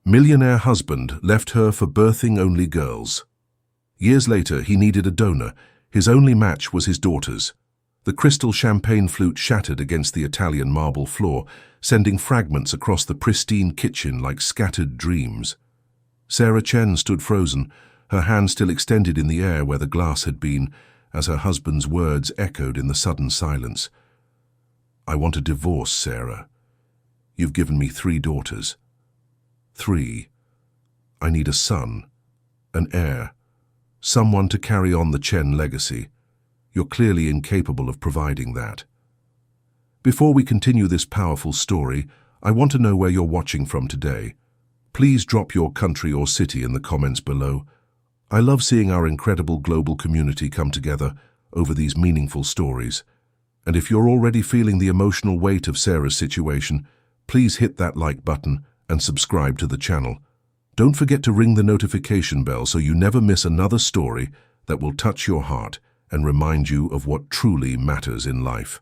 Millionaire husband left her for birthing only girls. Years later, he needed a donor. His only match was his daughters. The crystal champagne flute shattered against the Italian marble floor, sending fragments across the pristine kitchen like scattered dreams. Sarah Chen stood frozen, her hand still extended in the air where the glass had been, as her husband's words echoed in the sudden silence. "I want a divorce, Sarah. You've given me 3 daughters. 3. I need a son, an heir, someone to carry on the Chen legacy. You're clearly incapable of providing that." Before we continue this powerful story, I want to know where you're watching from today. Please drop your country or city in the comments below. I love seeing our incredible global community come together over these meaningful stories. And if you're already feeling the emotional weight of Sarah's situation, please hit that like button and subscribe to the channel. Don't forget to ring the notification bell so you never miss another story that will touch your heart and remind you of what truly matters in life.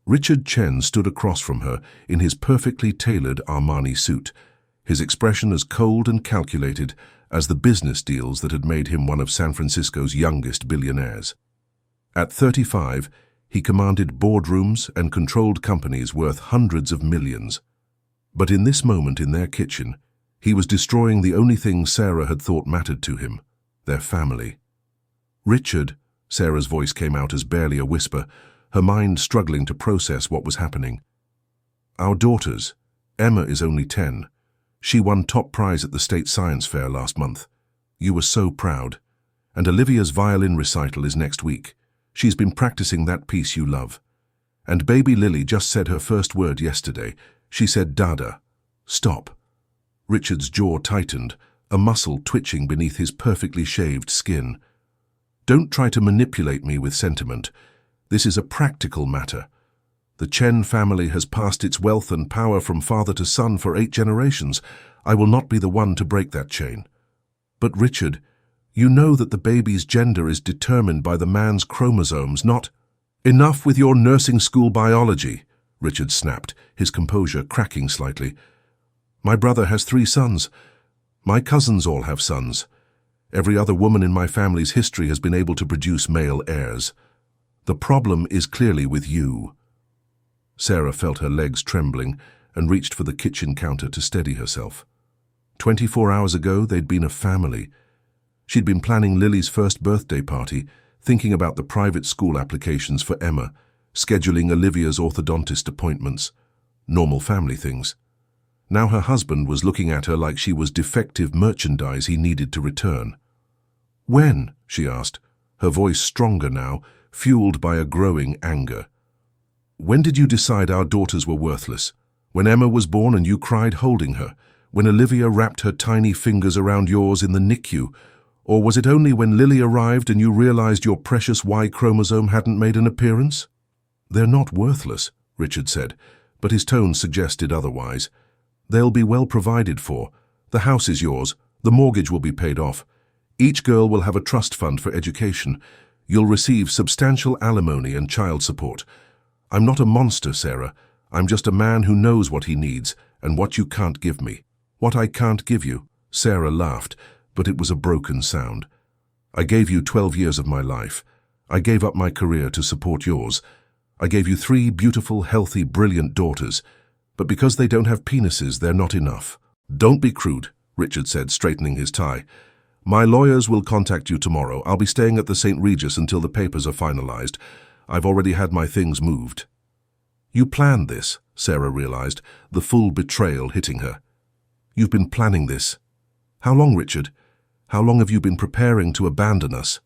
Richard Chen stood across from her in his perfectly tailored Armani suit, his expression as cold and calculated as the business deals that had made him one of San Francisco's youngest billionaires. At 35, he commanded boardrooms and controlled companies worth hundreds of millions. But in this moment in their kitchen, he was destroying the only thing Sarah had thought mattered to him, their family. "Richard," Sarah's voice came out as barely a whisper, her mind struggling to process what was happening. "Our daughters. Emma is only 10. She won top prize at the state science fair last month. You were so proud. And Olivia's violin recital is next week. She's been practicing that piece you love. And baby Lily just said her first word yesterday. She said Dada. Stop." Richard's jaw tightened, a muscle twitching beneath his perfectly shaved skin. "Don't try to manipulate me with sentiment. This is a practical matter. The Chen family has passed its wealth and power from father to son for 8 generations. I will not be the one to break that chain." "But Richard, you know that the baby's gender is determined by the man's chromosomes, not—" "Enough with your nursing school biology," Richard snapped, his composure cracking slightly. "My brother has 3 sons. My cousins all have sons. Every other woman in my family's history has been able to produce male heirs. The problem is clearly with you." Sarah felt her legs trembling and reached for the kitchen counter to steady herself. 24 hours ago, they'd been a family. She'd been planning Lily's first birthday party, thinking about the private school applications for Emma, scheduling Olivia's orthodontist appointments, normal family things. Now her husband was looking at her like she was defective merchandise he needed to return. "When?" she asked, her voice stronger now, fueled by a growing anger. "When did you decide our daughters were worthless? When Emma was born and you cried holding her? When Olivia wrapped her tiny fingers around yours in the NICU? Or was it only when Lily arrived and you realized your precious Y chromosome hadn't made an appearance?" "They're not worthless," Richard said, but his tone suggested otherwise. "They'll be well provided for. The house is yours. The mortgage will be paid off. Each girl will have a trust fund for education. You'll receive substantial alimony and child support. I'm not a monster, Sarah. I'm just a man who knows what he needs and what you can't give me." "What I can't give you?" Sarah laughed, but it was a broken sound. "I gave you 12 years of my life. I gave up my career to support yours. I gave you 3 beautiful, healthy, brilliant daughters. But because they don't have penises, they're not enough." "Don't be crude," Richard said, straightening his tie. "My lawyers will contact you tomorrow. I'll be staying at the St. Regis until the papers are finalized. I've already had my things moved." "You planned this," Sarah realized, the full betrayal hitting her. "You've been planning this. How long, Richard? How long have you been preparing to abandon us?"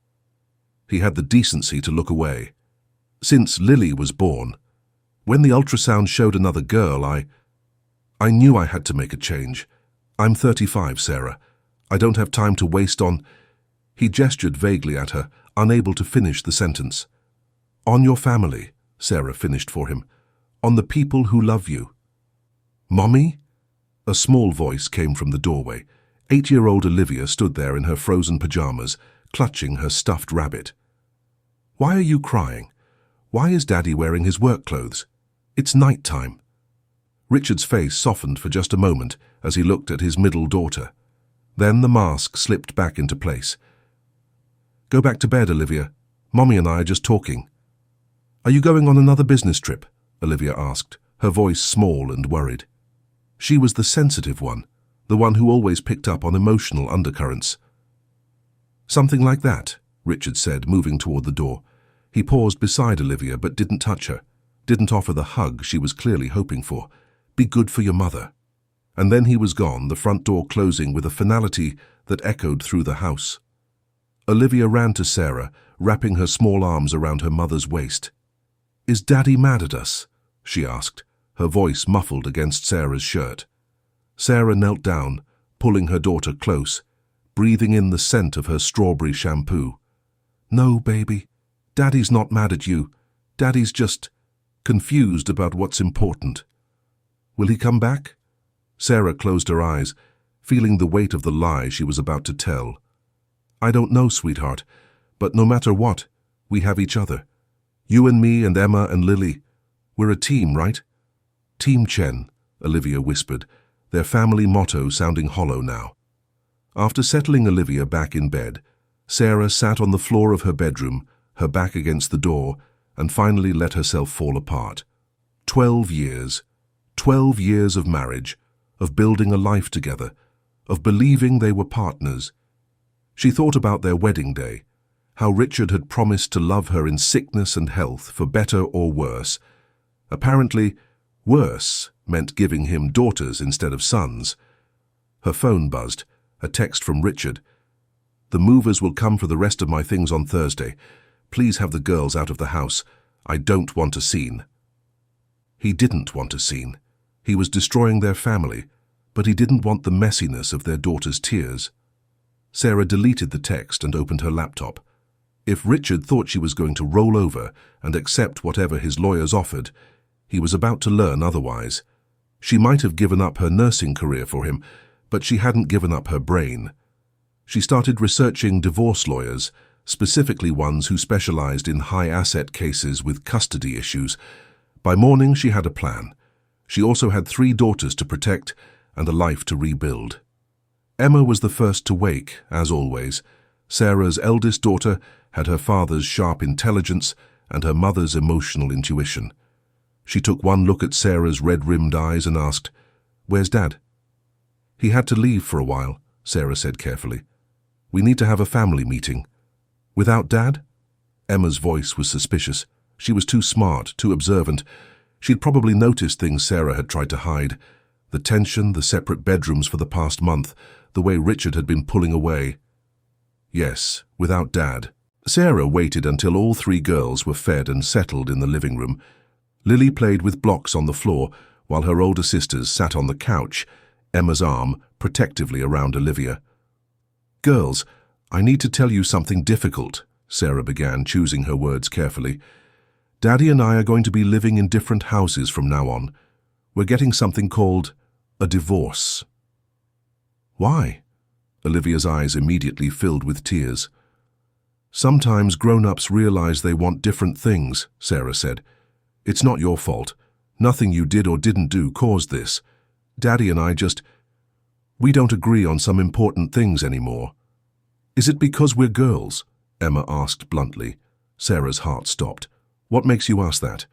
He had the decency to look away. "Since Lily was born. When the ultrasound showed another girl, I knew I had to make a change. I'm 35, Sarah. I don't have time to waste on—" He gestured vaguely at her, unable to finish the sentence. "On your family," Sarah finished for him. "On the people who love you." "Mommy?" A small voice came from the doorway. 8-year-old Olivia stood there in her frozen pajamas, clutching her stuffed rabbit. "Why are you crying? Why is Daddy wearing his work clothes? It's night time." Richard's face softened for just a moment, as he looked at his middle daughter. Then the mask slipped back into place. "Go back to bed, Olivia. Mommy and I are just talking." "Are you going on another business trip?" Olivia asked, her voice small and worried. She was the sensitive one, the one who always picked up on emotional undercurrents. "Something like that," Richard said, moving toward the door. He paused beside Olivia but didn't touch her, didn't offer the hug she was clearly hoping for. "Be good for your mother." And then he was gone, the front door closing with a finality that echoed through the house. Olivia ran to Sarah, wrapping her small arms around her mother's waist. "Is Daddy mad at us?" she asked, her voice muffled against Sarah's shirt. Sarah knelt down, pulling her daughter close, breathing in the scent of her strawberry shampoo. "No, baby. Daddy's not mad at you. Daddy's just confused about what's important." "Will he come back?" Sarah closed her eyes, feeling the weight of the lie she was about to tell. "I don't know, sweetheart, but no matter what, we have each other. You and me and Emma and Lily. We're a team, right?" "Team Chen," Olivia whispered, their family motto sounding hollow now. After settling Olivia back in bed, Sarah sat on the floor of her bedroom, her back against the door, and finally let herself fall apart. 12 years. 12 years of marriage, of building a life together, of believing they were partners. She thought about their wedding day, how Richard had promised to love her in sickness and health, for better or worse. Apparently, worse meant giving him daughters instead of sons. Her phone buzzed, a text from Richard. "The movers will come for the rest of my things on Thursday. Please have the girls out of the house. I don't want a scene." He didn't want a scene. He was destroying their family, but he didn't want the messiness of their daughter's tears. Sarah deleted the text and opened her laptop. If Richard thought she was going to roll over and accept whatever his lawyers offered, he was about to learn otherwise. She might have given up her nursing career for him, but she hadn't given up her brain. She started researching divorce lawyers, specifically ones who specialized in high-asset cases with custody issues. By morning, she had a plan. She also had 3 daughters to protect and a life to rebuild. Emma was the first to wake, as always. Sarah's eldest daughter had her father's sharp intelligence and her mother's emotional intuition. She took one look at Sarah's red-rimmed eyes and asked, "Where's Dad?" "He had to leave for a while," Sarah said carefully. "We need to have a family meeting." "Without Dad?" Emma's voice was suspicious. She was too smart, too observant. She'd probably noticed things Sarah had tried to hide. The tension, the separate bedrooms for the past month, the way Richard had been pulling away. "Yes, without Dad." Sarah waited until all 3 girls were fed and settled in the living room. Lily played with blocks on the floor, while her older sisters sat on the couch, Emma's arm protectively around Olivia. "Girls, I need to tell you something difficult," Sarah began, choosing her words carefully. "Daddy and I are going to be living in different houses from now on. We're getting something called a divorce." "Why?" Olivia's eyes immediately filled with tears. "Sometimes grown-ups realize they want different things," Sarah said. "It's not your fault. Nothing you did or didn't do caused this. Daddy and I we don't agree on some important things anymore." "Is it because we're girls?" Emma asked bluntly. Sarah's heart stopped. "What makes you ask that?"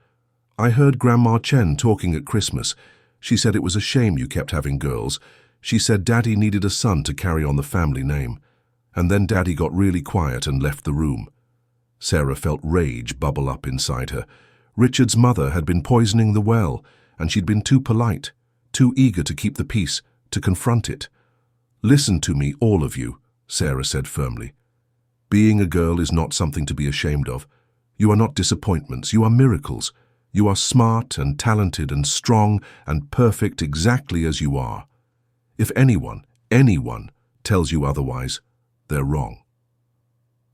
"I heard Grandma Chen talking at Christmas. She said it was a shame you kept having girls. She said Daddy needed a son to carry on the family name. And then Daddy got really quiet and left the room." Sarah felt rage bubble up inside her. Richard's mother had been poisoning the well, and she'd been too polite, too eager to keep the peace, to confront it. "Listen to me, all of you," Sarah said firmly. "Being a girl is not something to be ashamed of. You are not disappointments, you are miracles. You are smart and talented and strong and perfect exactly as you are. If anyone tells you otherwise, they're wrong."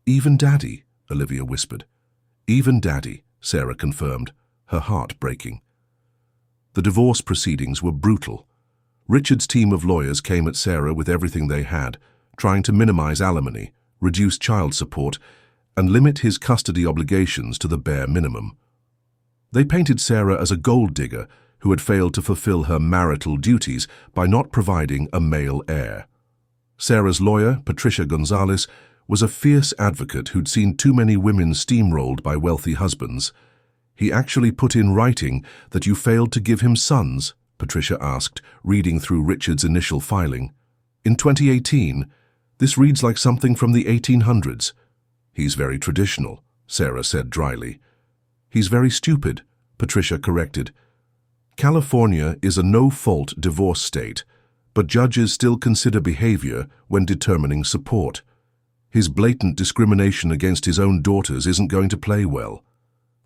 "Even Daddy," Olivia whispered. "Even Daddy," Sarah confirmed, her heart breaking. The divorce proceedings were brutal. Richard's team of lawyers came at Sarah with everything they had, trying to minimize alimony, reduce child support, and limit his custody obligations to the bare minimum. They painted Sarah as a gold digger who had failed to fulfill her marital duties by not providing a male heir. Sarah's lawyer, Patricia Gonzalez, was a fierce advocate who'd seen too many women steamrolled by wealthy husbands. "He actually put in writing that you failed to give him sons?" Patricia asked, reading through Richard's initial filing. "In 2018, this reads like something from the 1800s. "He's very traditional," Sarah said dryly. "He's very stupid," Patricia corrected. "California is a no-fault divorce state, but judges still consider behavior when determining support. His blatant discrimination against his own daughters isn't going to play well."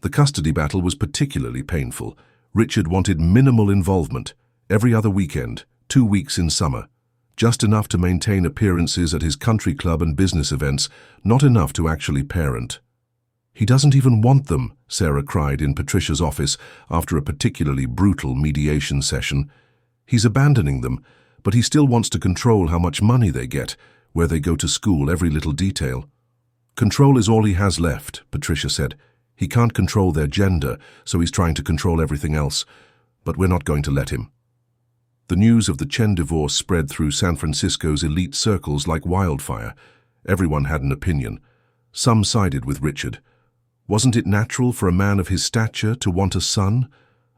The custody battle was particularly painful. Richard wanted minimal involvement, every other weekend, 2 weeks in summer. Just enough to maintain appearances at his country club and business events, not enough to actually parent. "He doesn't even want them," Sarah cried in Patricia's office after a particularly brutal mediation session. "He's abandoning them, but he still wants to control how much money they get, where they go to school, every little detail." "Control is all he has left," Patricia said. "He can't control their gender, so he's trying to control everything else. But we're not going to let him." The news of the Chen divorce spread through San Francisco's elite circles like wildfire. Everyone had an opinion. Some sided with Richard. Wasn't it natural for a man of his stature to want a son?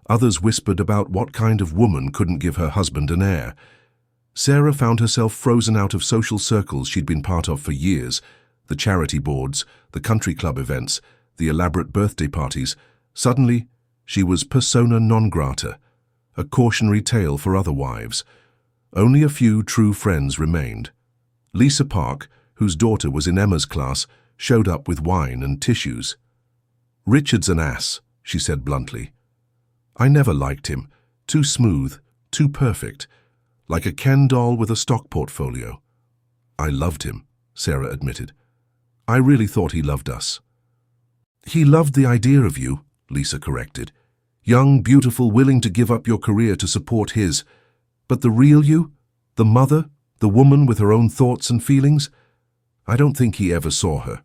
Others whispered about what kind of woman couldn't give her husband an heir. Sarah found herself frozen out of social circles she'd been part of for years. The charity boards, the country club events, the elaborate birthday parties. Suddenly, she was persona non grata, a cautionary tale for other wives. Only a few true friends remained. Lisa Park, whose daughter was in Emma's class, showed up with wine and tissues. "Richard's an ass," she said bluntly. "I never liked him. Too smooth, too perfect. Like a Ken doll with a stock portfolio." "I loved him," Sarah admitted. "I really thought he loved us." "He loved the idea of you," Lisa corrected. "Young, beautiful, willing to give up your career to support his. But the real you? The mother? The woman with her own thoughts and feelings? I don't think he ever saw her."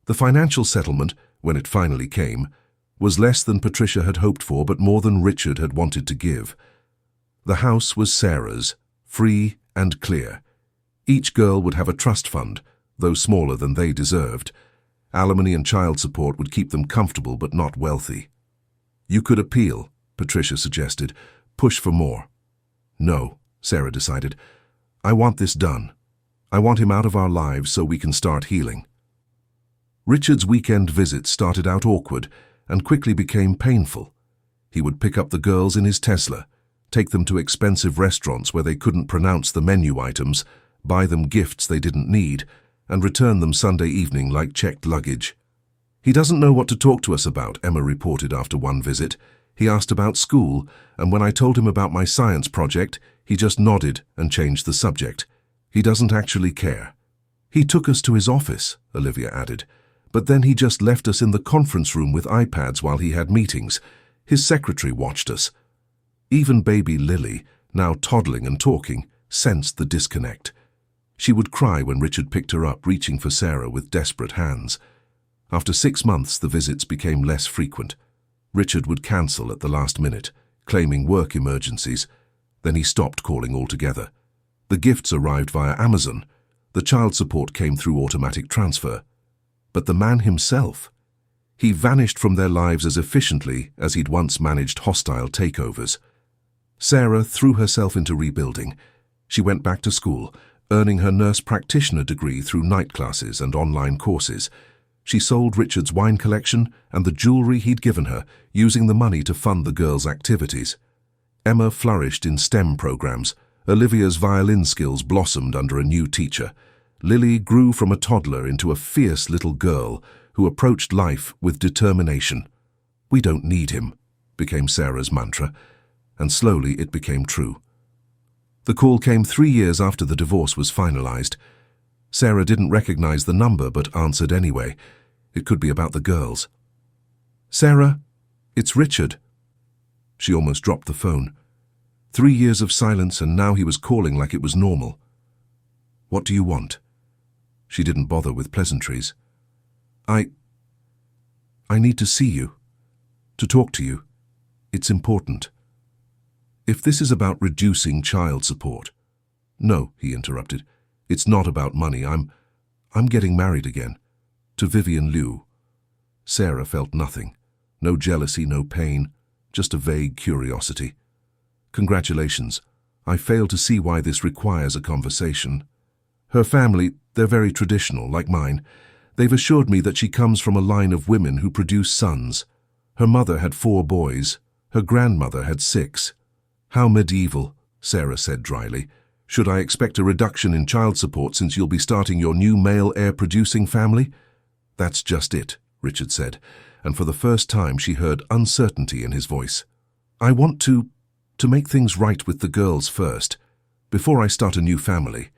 The financial settlement, when it finally came, was less than Patricia had hoped for, but more than Richard had wanted to give. The house was Sarah's, free and clear. Each girl would have a trust fund, though smaller than they deserved. Alimony and child support would keep them comfortable but not wealthy. "You could appeal," Patricia suggested. "Push for more." "No," Sarah decided. "I want this done. I want him out of our lives so we can start healing." Richard's weekend visits started out awkward and quickly became painful. He would pick up the girls in his Tesla, take them to expensive restaurants where they couldn't pronounce the menu items, buy them gifts they didn't need, and return them Sunday evening like checked luggage. "He doesn't know what to talk to us about," Emma reported after one visit. "He asked about school, and when I told him about my science project, he just nodded and changed the subject. He doesn't actually care." "He took us to his office," Olivia added, "but then he just left us in the conference room with iPads while he had meetings. His secretary watched us." Even baby Lily, now toddling and talking, sensed the disconnect. She would cry when Richard picked her up, reaching for Sarah with desperate hands. After 6 months, the visits became less frequent. Richard would cancel at the last minute, claiming work emergencies. Then he stopped calling altogether. The gifts arrived via Amazon. The child support came through automatic transfer. But the man himself, he vanished from their lives as efficiently as he'd once managed hostile takeovers. Sarah threw herself into rebuilding. She went back to school, earning her nurse practitioner degree through night classes and online courses. She sold Richard's wine collection and the jewelry he'd given her, using the money to fund the girls' activities. Emma flourished in STEM programs. Olivia's violin skills blossomed under a new teacher. Lily grew from a toddler into a fierce little girl who approached life with determination. "We don't need him," became Sarah's mantra, and slowly it became true. The call came 3 years after the divorce was finalized. Sarah didn't recognize the number but answered anyway. It could be about the girls. "Sarah, it's Richard." She almost dropped the phone. 3 years of silence, and now he was calling like it was normal. "What do you want?" She didn't bother with pleasantries. I need to see you. To talk to you. It's important." if this is about reducing child support. No, he interrupted. It's not about money. I'm getting married again. To Vivian Liu. Sarah felt nothing. No jealousy, no pain, just a vague curiosity. Congratulations. I fail to see why this requires a conversation. Her family, they're very traditional, like mine. They've assured me that she comes from a line of women who produce sons. Her mother had 4 boys. Her grandmother had 6. How medieval, Sarah said dryly. Should I expect a reduction in child support since you'll be starting your new male heir-producing family? That's just it, Richard said, and for the first time she heard uncertainty in his voice. I want to make things right with the girls first, before I start a new family.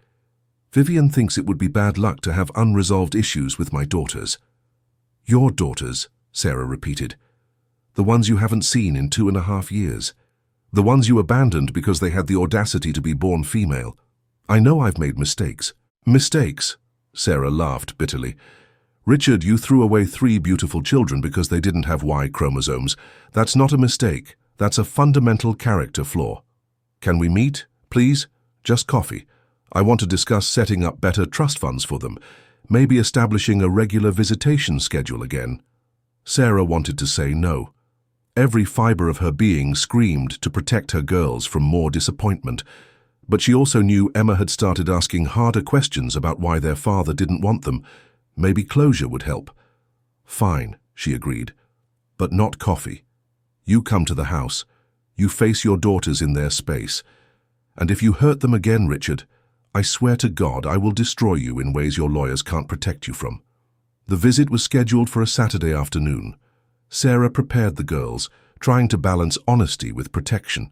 Vivian thinks it would be bad luck to have unresolved issues with my daughters. Your daughters, Sarah repeated. The ones you haven't seen in 2.5 years. The ones you abandoned because they had the audacity to be born female. I know I've made mistakes. Mistakes? Sarah laughed bitterly. Richard, you threw away 3 beautiful children because they didn't have Y chromosomes. That's not a mistake. That's a fundamental character flaw. Can we meet, please? Just coffee. I want to discuss setting up better trust funds for them, maybe establishing a regular visitation schedule again. Sarah wanted to say no. Every fiber of her being screamed to protect her girls from more disappointment, but she also knew Emma had started asking harder questions about why their father didn't want them. Maybe closure would help. Fine, she agreed, but not coffee. You come to the house. You face your daughters in their space. And if you hurt them again, Richard, I swear to God I will destroy you in ways your lawyers can't protect you from. The visit was scheduled for a Saturday afternoon. Sarah prepared the girls, trying to balance honesty with protection.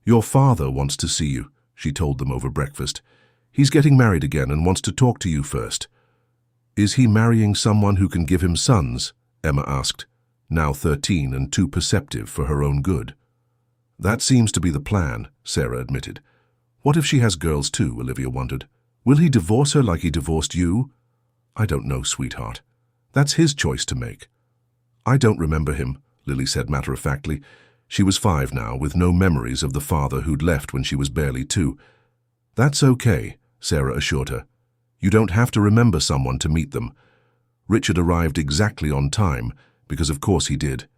Your father wants to see you, she told them over breakfast. He's getting married again and wants to talk to you first. Is he marrying someone who can give him sons? Emma asked, now 13 and too perceptive for her own good. That seems to be the plan, Sarah admitted. What if she has girls too, Olivia wondered. Will he divorce her like he divorced you? I don't know, sweetheart. That's his choice to make. I don't remember him, Lily said matter-of-factly. She was 5 now, with no memories of the father who'd left when she was barely 2. That's okay, Sarah assured her. You don't have to remember someone to meet them. Richard arrived exactly on time, because of course he did.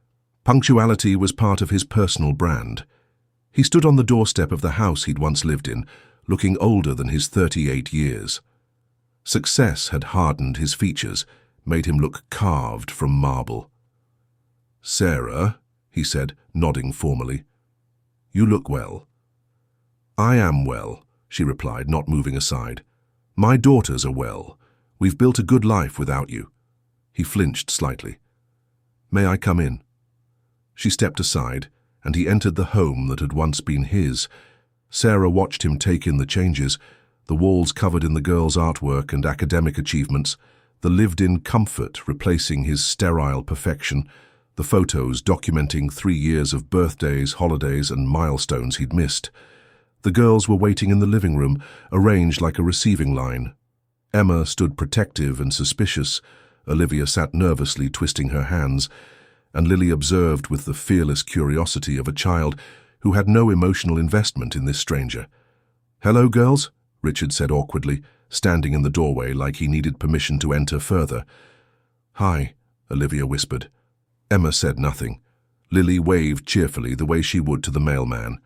Punctuality was part of his personal brand. He stood on the doorstep of the house he'd once lived in, looking older than his 38 years. Success had hardened his features, made him look carved from marble. Sarah, he said, nodding formally, you look well. I am well, she replied, not moving aside. My daughters are well. We've built a good life without you. He flinched slightly. May I come in? She stepped aside, and he entered the home that had once been his. Sarah watched him take in the changes, the walls covered in the girls' artwork and academic achievements, the lived-in comfort replacing his sterile perfection, the photos documenting 3 years of birthdays, holidays, and milestones he'd missed. The girls were waiting in the living room, arranged like a receiving line. Emma stood protective and suspicious. Olivia sat nervously twisting her hands, and Lily observed with the fearless curiosity of a child who had no emotional investment in this stranger. Hello, girls, Richard said awkwardly, standing in the doorway like he needed permission to enter further. Hi, Olivia whispered. Emma said nothing. Lily waved cheerfully the way she would to the mailman.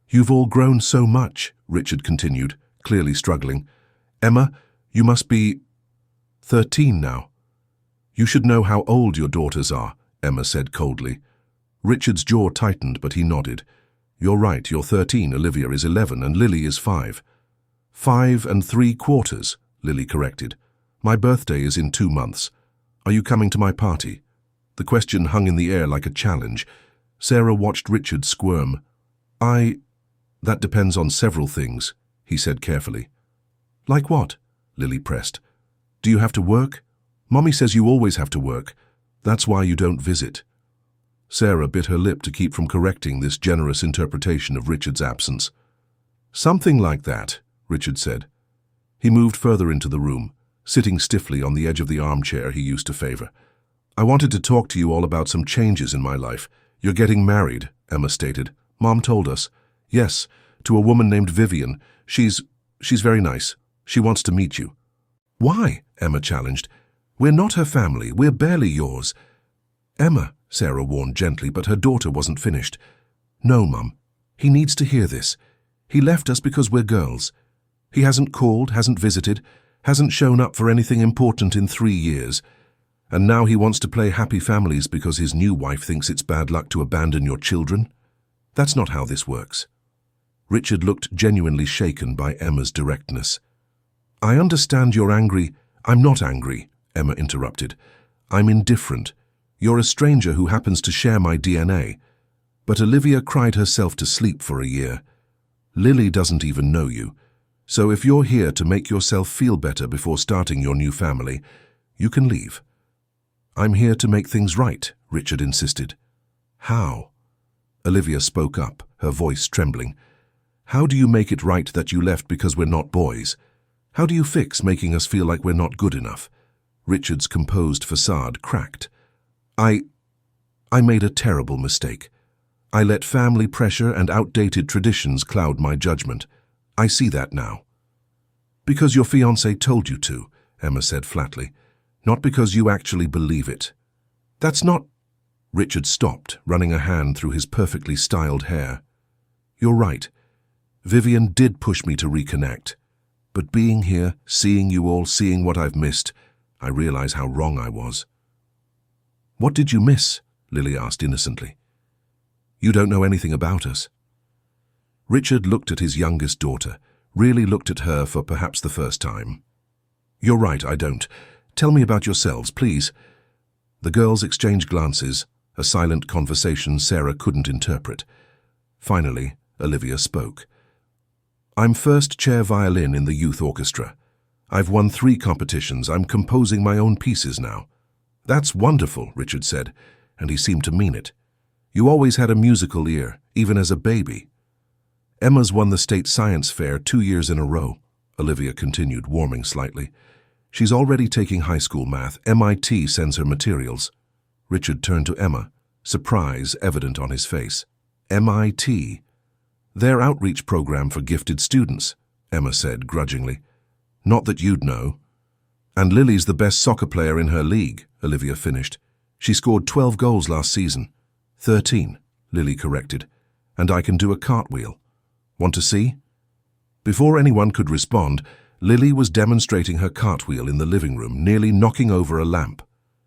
You've all grown so much, Richard continued, clearly struggling. Emma, you must be 13 now. You should know how old your daughters are, Emma said coldly. Richard's jaw tightened, but he nodded. You're right, you're 13, Olivia is 11, and Lily is 5. 5 3/4, Lily corrected. My birthday is in 2 months. Are you coming to my party? The question hung in the air like a challenge. Sarah watched Richard squirm. That depends on several things, he said carefully. Like what? Lily pressed. Do you have to work? Mommy says you always have to work. That's why you don't visit. Sarah bit her lip to keep from correcting this generous interpretation of Richard's absence. Something like that, Richard said. He moved further into the room, sitting stiffly on the edge of the armchair he used to favor. I wanted to talk to you all about some changes in my life. You're getting married, Emma stated. Mom told us. Yes, to a woman named Vivian. She's very nice. She wants to meet you. Why? Emma challenged. We're not her family. We're barely yours. Emma, Sarah warned gently, but her daughter wasn't finished. No, Mum. He needs to hear this. He left us because we're girls. He hasn't called, hasn't visited, hasn't shown up for anything important in 3 years. And now he wants to play happy families because his new wife thinks it's bad luck to abandon your children? That's not how this works. Richard looked genuinely shaken by Emma's directness. I understand you're angry. I'm not angry, Emma interrupted. I'm indifferent. You're a stranger who happens to share my DNA. But Olivia cried herself to sleep for a year. Lily doesn't even know you. So if you're here to make yourself feel better before starting your new family, you can leave. I'm here to make things right, Richard insisted. How? Olivia spoke up, her voice trembling. How do you make it right that you left because we're not boys? How do you fix making us feel like we're not good enough? Richard's composed facade cracked. I made a terrible mistake. I let family pressure and outdated traditions cloud my judgment. I see that now. Because your fiancé told you to, Emma said flatly. Not because you actually believe it. That's not... Richard stopped, running a hand through his perfectly styled hair. You're right. Vivian did push me to reconnect. But being here, seeing you all, seeing what I've missed, I realize how wrong I was. What did you miss? Lily asked innocently. You don't know anything about us. Richard looked at his youngest daughter, really looked at her for perhaps the first time. You're right, I don't. Tell me about yourselves, please. The girls exchanged glances, a silent conversation Sarah couldn't interpret. Finally, Olivia spoke. I'm first chair violin in the youth orchestra. I've won 3 competitions. I'm composing my own pieces now. That's wonderful, Richard said, and he seemed to mean it. You always had a musical ear, even as a baby. Emma's won the state science fair 2 years in a row, Olivia continued, warming slightly. She's already taking high school math. MIT sends her materials. Richard turned to Emma, surprise evident on his face. MIT? Their outreach program for gifted students, Emma said grudgingly. Not that you'd know. And Lily's the best soccer player in her league, Olivia finished. She scored 12 goals last season. 13, Lily corrected. And I can do a cartwheel. Want to see? Before anyone could respond, Lily was demonstrating her cartwheel in the living room, nearly knocking over a lamp.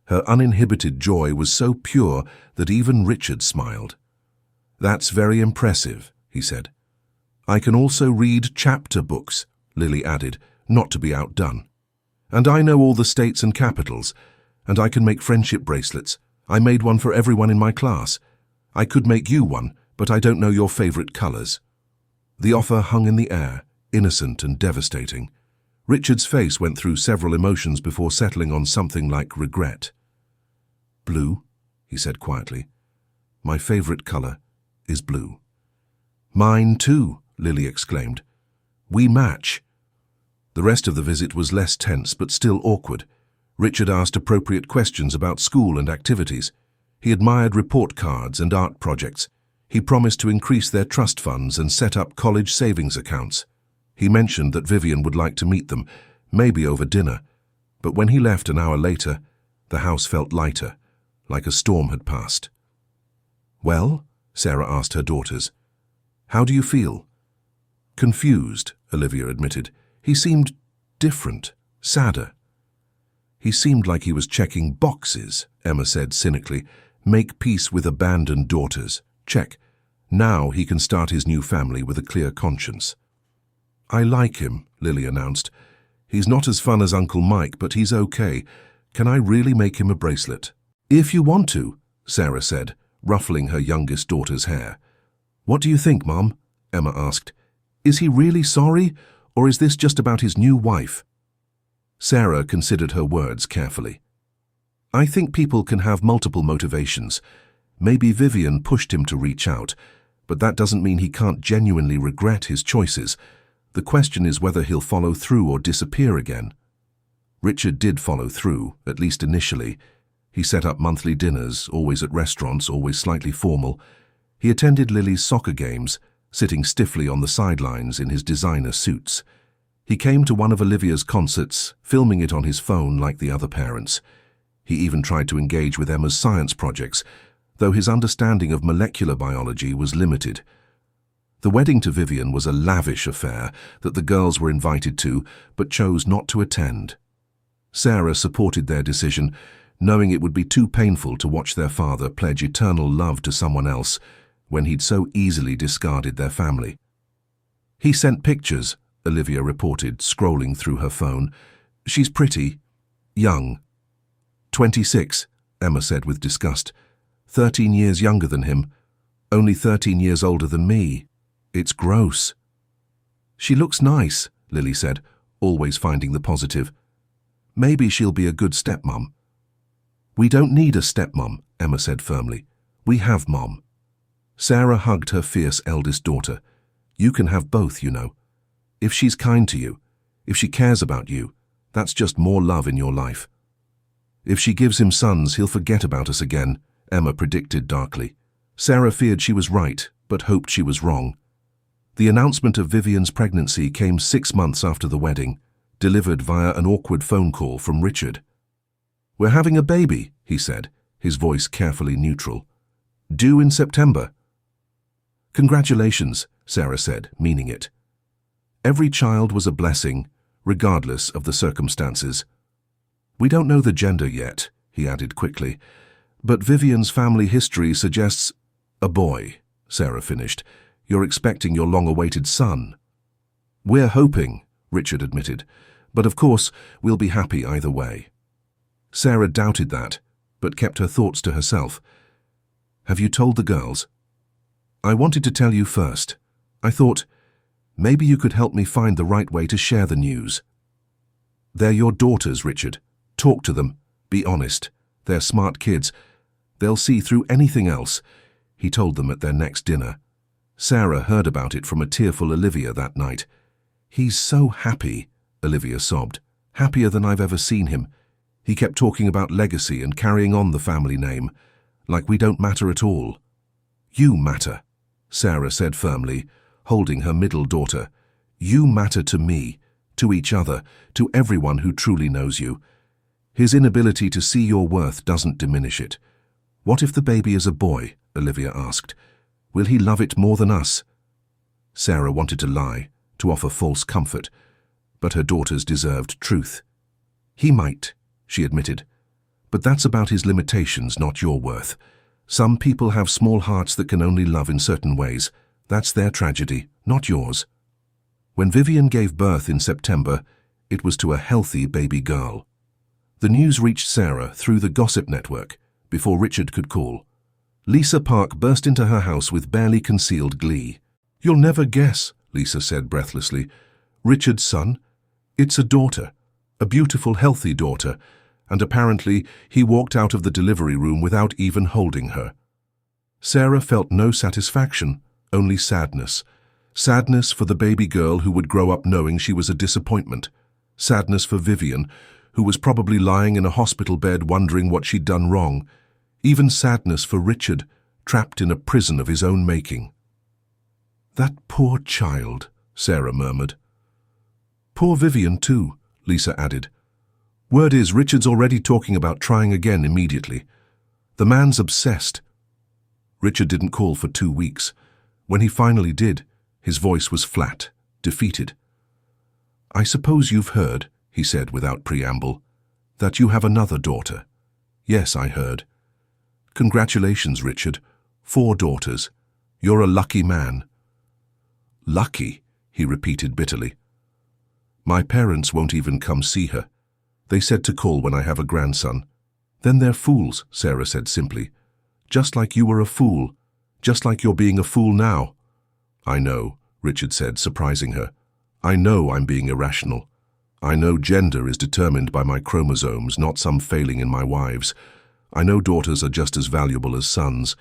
Her uninhibited joy was so pure that even Richard smiled. That's very impressive, he said. I can also read chapter books, Lily added, not to be outdone. And I know all the states and capitals, and I can make friendship bracelets. I made one for everyone in my class. I could make you one, but I don't know your favorite colors. The offer hung in the air, innocent and devastating. Richard's face went through several emotions before settling on something like regret. Blue, he said quietly. My favorite color is blue. Mine too, Lily exclaimed. We match. The rest of the visit was less tense but still awkward. Richard asked appropriate questions about school and activities. He admired report cards and art projects. He promised to increase their trust funds and set up college savings accounts. He mentioned that Vivian would like to meet them, maybe over dinner. But when he left an hour later, the house felt lighter, like a storm had passed. Well, Sarah asked her daughters. How do you feel? Confused, Olivia admitted. He seemed different, sadder. He seemed like he was checking boxes, Emma said cynically. Make peace with abandoned daughters. Check. Now he can start his new family with a clear conscience. I like him, Lily announced. He's not as fun as Uncle Mike, but he's okay. Can I really make him a bracelet? If you want to, Sarah said, ruffling her youngest daughter's hair. What do you think, Mom? Emma asked. Is he really sorry, or is this just about his new wife? Sarah considered her words carefully. I think people can have multiple motivations. Maybe Vivian pushed him to reach out, but that doesn't mean he can't genuinely regret his choices. The question is whether he'll follow through or disappear again. Richard did follow through, at least initially. He set up monthly dinners, always at restaurants, always slightly formal. He attended Lily's soccer games, sitting stiffly on the sidelines in his designer suits. He came to one of Olivia's concerts, filming it on his phone like the other parents. He even tried to engage with Emma's science projects, though his understanding of molecular biology was limited. The wedding to Vivian was a lavish affair that the girls were invited to, but chose not to attend. Sarah supported their decision, knowing it would be too painful to watch their father pledge eternal love to someone else when he'd so easily discarded their family. "He sent pictures," Olivia reported, scrolling through her phone. "She's pretty. Young." 26, Emma said with disgust. 13 years younger than him. Only 13 years older than me. It's gross. "She looks nice," Lily said, always finding the positive. "Maybe she'll be a good stepmom." "We don't need a stepmom," Emma said firmly. "We have Mom." Sarah hugged her fierce eldest daughter. "You can have both, you know. If she's kind to you, if she cares about you, that's just more love in your life." "If she gives him sons, he'll forget about us again," Emma predicted darkly. Sarah feared she was right, but hoped she was wrong. The announcement of Vivian's pregnancy came 6 months after the wedding, delivered via an awkward phone call from Richard. "We're having a baby," he said, his voice carefully neutral. "Due in September." "Congratulations," Sarah said, meaning it. Every child was a blessing, regardless of the circumstances. "We don't know the gender yet," he added quickly, "but Vivian's family history suggests a boy," Sarah finished. "You're expecting your long-awaited son." "We're hoping," Richard admitted, "but of course we'll be happy either way." Sarah doubted that, but kept her thoughts to herself. "Have you told the girls?" "I wanted to tell you first. I thought, maybe you could help me find the right way to share the news." "They're your daughters, Richard. Talk to them. Be honest. They're smart kids. They'll see through anything else," he told them at their next dinner. Sarah heard about it from a tearful Olivia that night. "He's so happy," Olivia sobbed. "Happier than I've ever seen him. He kept talking about legacy and carrying on the family name, like we don't matter at all." "You matter," Sarah said firmly, holding her middle daughter. "You matter to me, to each other, to everyone who truly knows you. His inability to see your worth doesn't diminish it." "What if the baby is a boy?" Olivia asked. "Will he love it more than us?" Sarah wanted to lie, to offer false comfort, but her daughters deserved truth. "He might," she admitted, "but that's about his limitations, not your worth. Some people have small hearts that can only love in certain ways. That's their tragedy, not yours." When Vivian gave birth in September, it was to a healthy baby girl. The news reached Sarah through the gossip network before Richard could call. Lisa Park burst into her house with barely concealed glee. "You'll never guess," Lisa said breathlessly. "Richard's son? It's a daughter, a beautiful, healthy daughter, and apparently he walked out of the delivery room without even holding her." Sarah felt no satisfaction, only sadness. Sadness for the baby girl who would grow up knowing she was a disappointment. Sadness for Vivian, who was probably lying in a hospital bed wondering what she'd done wrong. Even sadness for Richard, trapped in a prison of his own making. "That poor child," Sarah murmured. "Poor Vivian too," Lisa added. "Word is Richard's already talking about trying again immediately. The man's obsessed." Richard didn't call for 2 weeks. When he finally did, his voice was flat, defeated. "I suppose you've heard," he said without preamble, "that you have another daughter." "Yes, I heard." "Congratulations, Richard. 4 daughters. You're a lucky man." "Lucky," he repeated bitterly. "My parents won't even come see her. They said to call when I have a grandson." "Then they're fools," Sarah said simply. "Just like you were a fool. Just like you're being a fool now." "I know," Richard said, surprising her. "I know I'm being irrational. I know gender is determined by my chromosomes, not some failing in my wives. I know daughters are just as valuable as sons.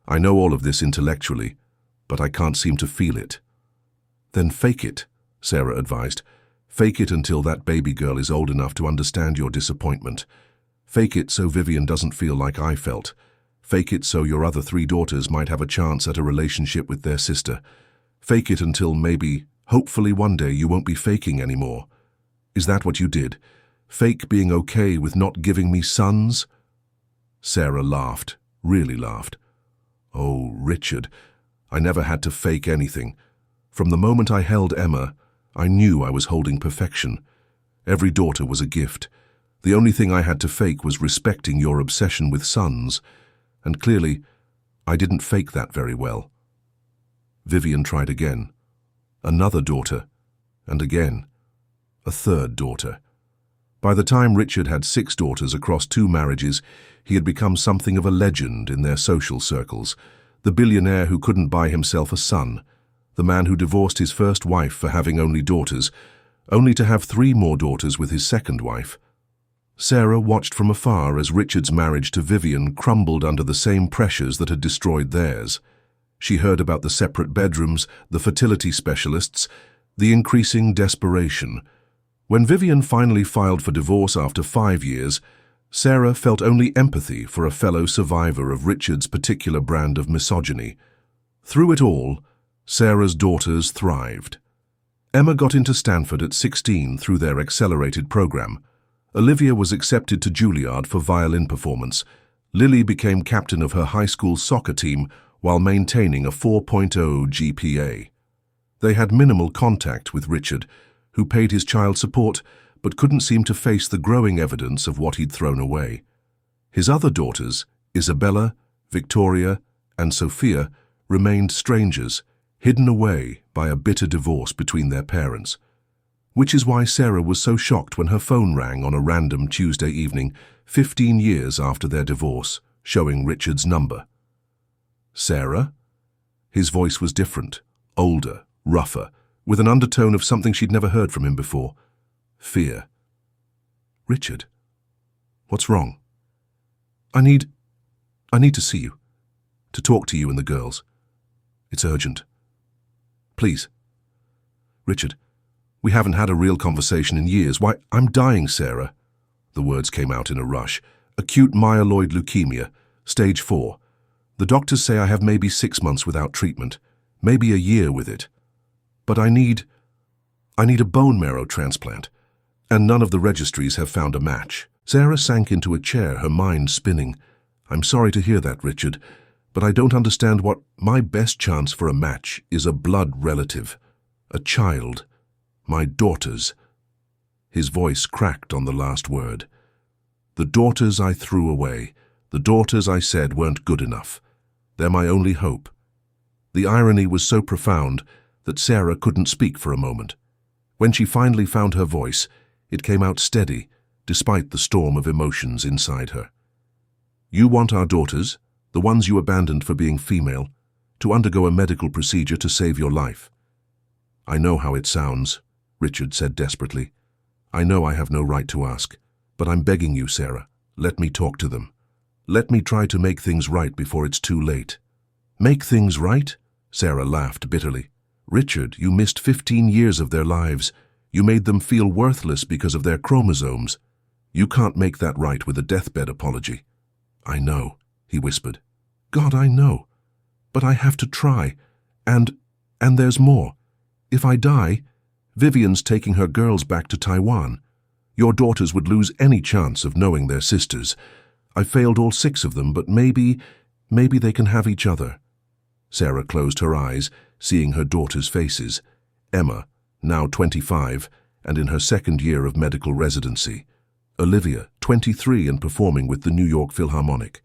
I know all of this intellectually, but I can't seem to feel it." "Then fake it," Sarah advised. "Fake it until that baby girl is old enough to understand your disappointment. Fake it so Vivian doesn't feel like I felt. Fake it so your other 3 daughters might have a chance at a relationship with their sister. Fake it until maybe, hopefully one day you won't be faking anymore. Is that what you did? Fake being okay with not giving me sons?" Sarah laughed, really laughed. "Oh, Richard, I never had to fake anything. From the moment I held Emma, I knew I was holding perfection. Every daughter was a gift. The only thing I had to fake was respecting your obsession with sons, and clearly, I didn't fake that very well." Vivian tried again. Another daughter, and again, a third daughter. By the time Richard had 6 daughters across 2 marriages, he had become something of a legend in their social circles. The billionaire who couldn't buy himself a son, the man who divorced his first wife for having only daughters, only to have 3 more daughters with his second wife. Sarah watched from afar as Richard's marriage to Vivian crumbled under the same pressures that had destroyed theirs. She heard about the separate bedrooms, the fertility specialists, the increasing desperation. When Vivian finally filed for divorce after 5 years, Sarah felt only empathy for a fellow survivor of Richard's particular brand of misogyny. Through it all, Sarah's daughters thrived. Emma got into Stanford at 16 through their accelerated program. Olivia was accepted to Juilliard for violin performance. Lily became captain of her high school soccer team while maintaining a 4.0 GPA. They had minimal contact with Richard, who paid his child support but couldn't seem to face the growing evidence of what he'd thrown away. His other daughters, Isabella, Victoria, and Sophia, remained strangers, hidden away by a bitter divorce between their parents. Which is why Sarah was so shocked when her phone rang on a random Tuesday evening, 15 years after their divorce, showing Richard's number. "Sarah?" His voice was different, older, rougher, with an undertone of something she'd never heard from him before. Fear. "Richard, what's wrong?" I need to see you, to talk to you and the girls. It's urgent. Please." "Richard, we haven't had a real conversation in years. Why, I'm dying, Sarah." The words came out in a rush. "Acute myeloid leukemia, stage 4. The doctors say I have maybe 6 months without treatment, maybe a year with it. But I need a bone marrow transplant, and none of the registries have found a match." Sarah sank into a chair, her mind spinning. "I'm sorry to hear that, Richard, but I don't understand what my best chance for a match is a blood relative, a child, my daughters." His voice cracked on the last word. "The daughters I threw away, the daughters I said weren't good enough. They're my only hope." The irony was so profound that Sarah couldn't speak for a moment. When she finally found her voice, it came out steady, despite the storm of emotions inside her. "You want our daughters, the ones you abandoned for being female, to undergo a medical procedure to save your life." "I know how it sounds," Richard said desperately. "I know I have no right to ask, but I'm begging you, Sarah, let me talk to them. Let me try to make things right before it's too late." "Make things right?" Sarah laughed bitterly. "Richard, you missed 15 years of their lives. You made them feel worthless because of their chromosomes. You can't make that right with a deathbed apology." "I know," he whispered. "God, I know. But I have to try. And there's more. If I die, Vivian's taking her girls back to Taiwan. Your daughters would lose any chance of knowing their sisters. I failed all 6 of them, but maybe they can have each other." Sarah closed her eyes, seeing her daughters' faces. Emma, now 25, and in her 2nd year of medical residency. Olivia, 23 and performing with the New York Philharmonic.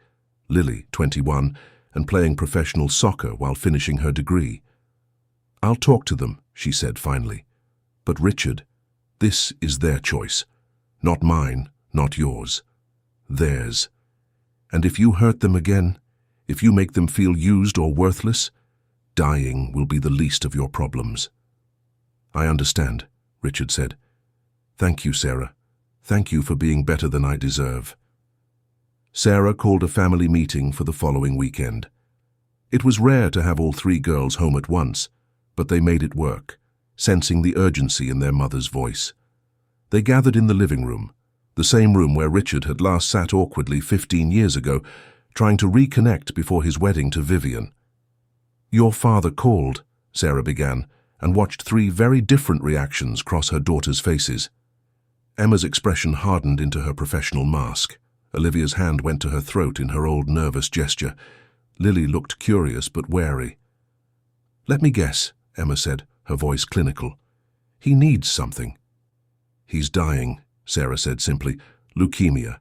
Lily, 21, and playing professional soccer while finishing her degree. "I'll talk to them," she said finally. "But Richard, this is their choice. Not mine, not yours. Theirs. And if you hurt them again, if you make them feel used or worthless, dying will be the least of your problems." "I understand," Richard said. "Thank you, Sarah. Thank you for being better than I deserve." Sarah called a family meeting for the following weekend. It was rare to have all 3 girls home at once, but they made it work, sensing the urgency in their mother's voice. They gathered in the living room, the same room where Richard had last sat awkwardly 15 years ago, trying to reconnect before his wedding to Vivian. "Your father called," Sarah began, and watched three very different reactions cross her daughters' faces. Emma's expression hardened into her professional mask. Olivia's hand went to her throat in her old nervous gesture. Lily looked curious but wary. "Let me guess," Emma said, her voice clinical. "He needs something." "He's dying," Sarah said simply. "Leukemia.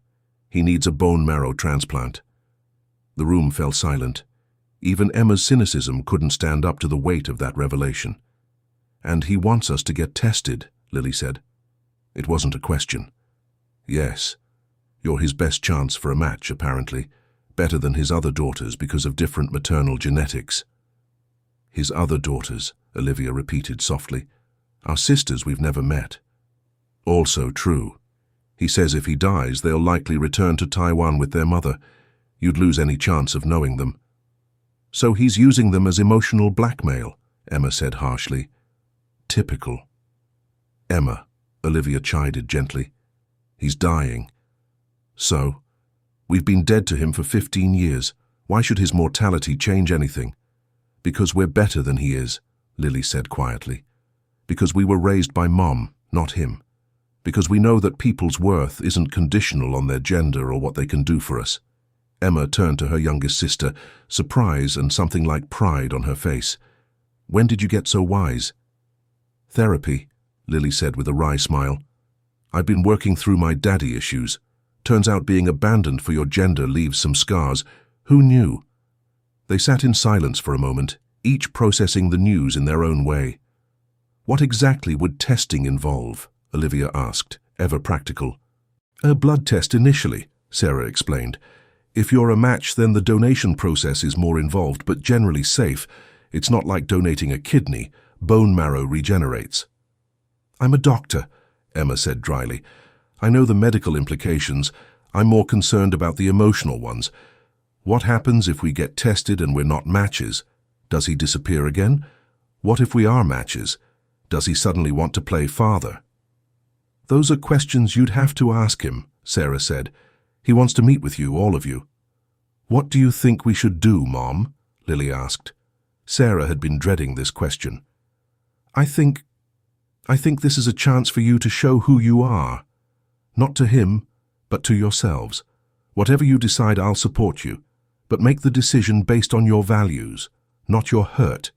He needs a bone marrow transplant." The room fell silent. Even Emma's cynicism couldn't stand up to the weight of that revelation. "And he wants us to get tested," Lily said. It wasn't a question. "Yes. You're his best chance for a match, apparently. Better than his other daughters because of different maternal genetics." "His other daughters," Olivia repeated softly. "Our sisters we've never met." "Also true. He says if he dies, they'll likely return to Taiwan with their mother. You'd lose any chance of knowing them." "So he's using them as emotional blackmail," Emma said harshly. "Typical." "Emma," Olivia chided gently. "He's dying." "So? We've been dead to him for 15 years. Why should his mortality change anything?" "Because we're better than he is," Lily said quietly. "Because we were raised by Mom, not him. Because we know that people's worth isn't conditional on their gender or what they can do for us." Emma turned to her youngest sister, surprise and something like pride on her face. "When did you get so wise?" "Therapy," Lily said with a wry smile. "I've been working through my daddy issues. Turns out being abandoned for your gender leaves some scars. Who knew?" They sat in silence for a moment, each processing the news in their own way. "What exactly would testing involve?" Olivia asked, ever practical. "A blood test initially," Sarah explained. "If you're a match, then the donation process is more involved, but generally safe. It's not like donating a kidney. Bone marrow regenerates." "I'm a doctor," Emma said dryly. "I know the medical implications. I'm more concerned about the emotional ones. What happens if we get tested and we're not matches? Does he disappear again? What if we are matches? Does he suddenly want to play father?" "Those are questions you'd have to ask him," Sarah said. "He wants to meet with you, all of you." "What do you think we should do, Mom?" Lily asked. Sarah had been dreading this question. I think this is a chance for you to show who you are. Not to him, but to yourselves. Whatever you decide, I'll support you. But make the decision based on your values, not your hurt."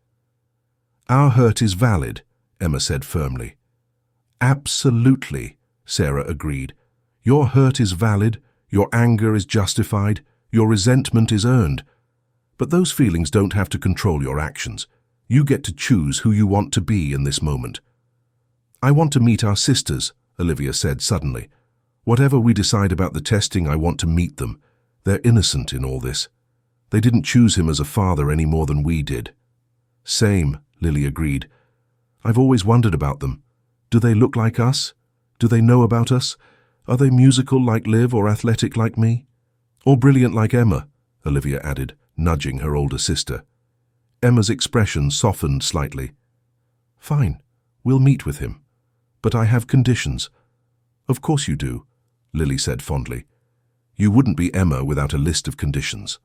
"Our hurt is valid," Emma said firmly. "Absolutely," Sarah agreed. "Your hurt is valid, your anger is justified, your resentment is earned. But those feelings don't have to control your actions. You get to choose who you want to be in this moment." "I want to meet our sisters," Olivia said suddenly. "Whatever we decide about the testing, I want to meet them. They're innocent in all this. They didn't choose him as a father any more than we did." "Same," Lily agreed. "I've always wondered about them. Do they look like us? Do they know about us? Are they musical like Liv or athletic like me? Or brilliant like Emma?" Olivia added, nudging her older sister. Emma's expression softened slightly. "Fine, we'll meet with him. But I have conditions." "Of course you do," Lily said fondly. "You wouldn't be Emma without a list of conditions."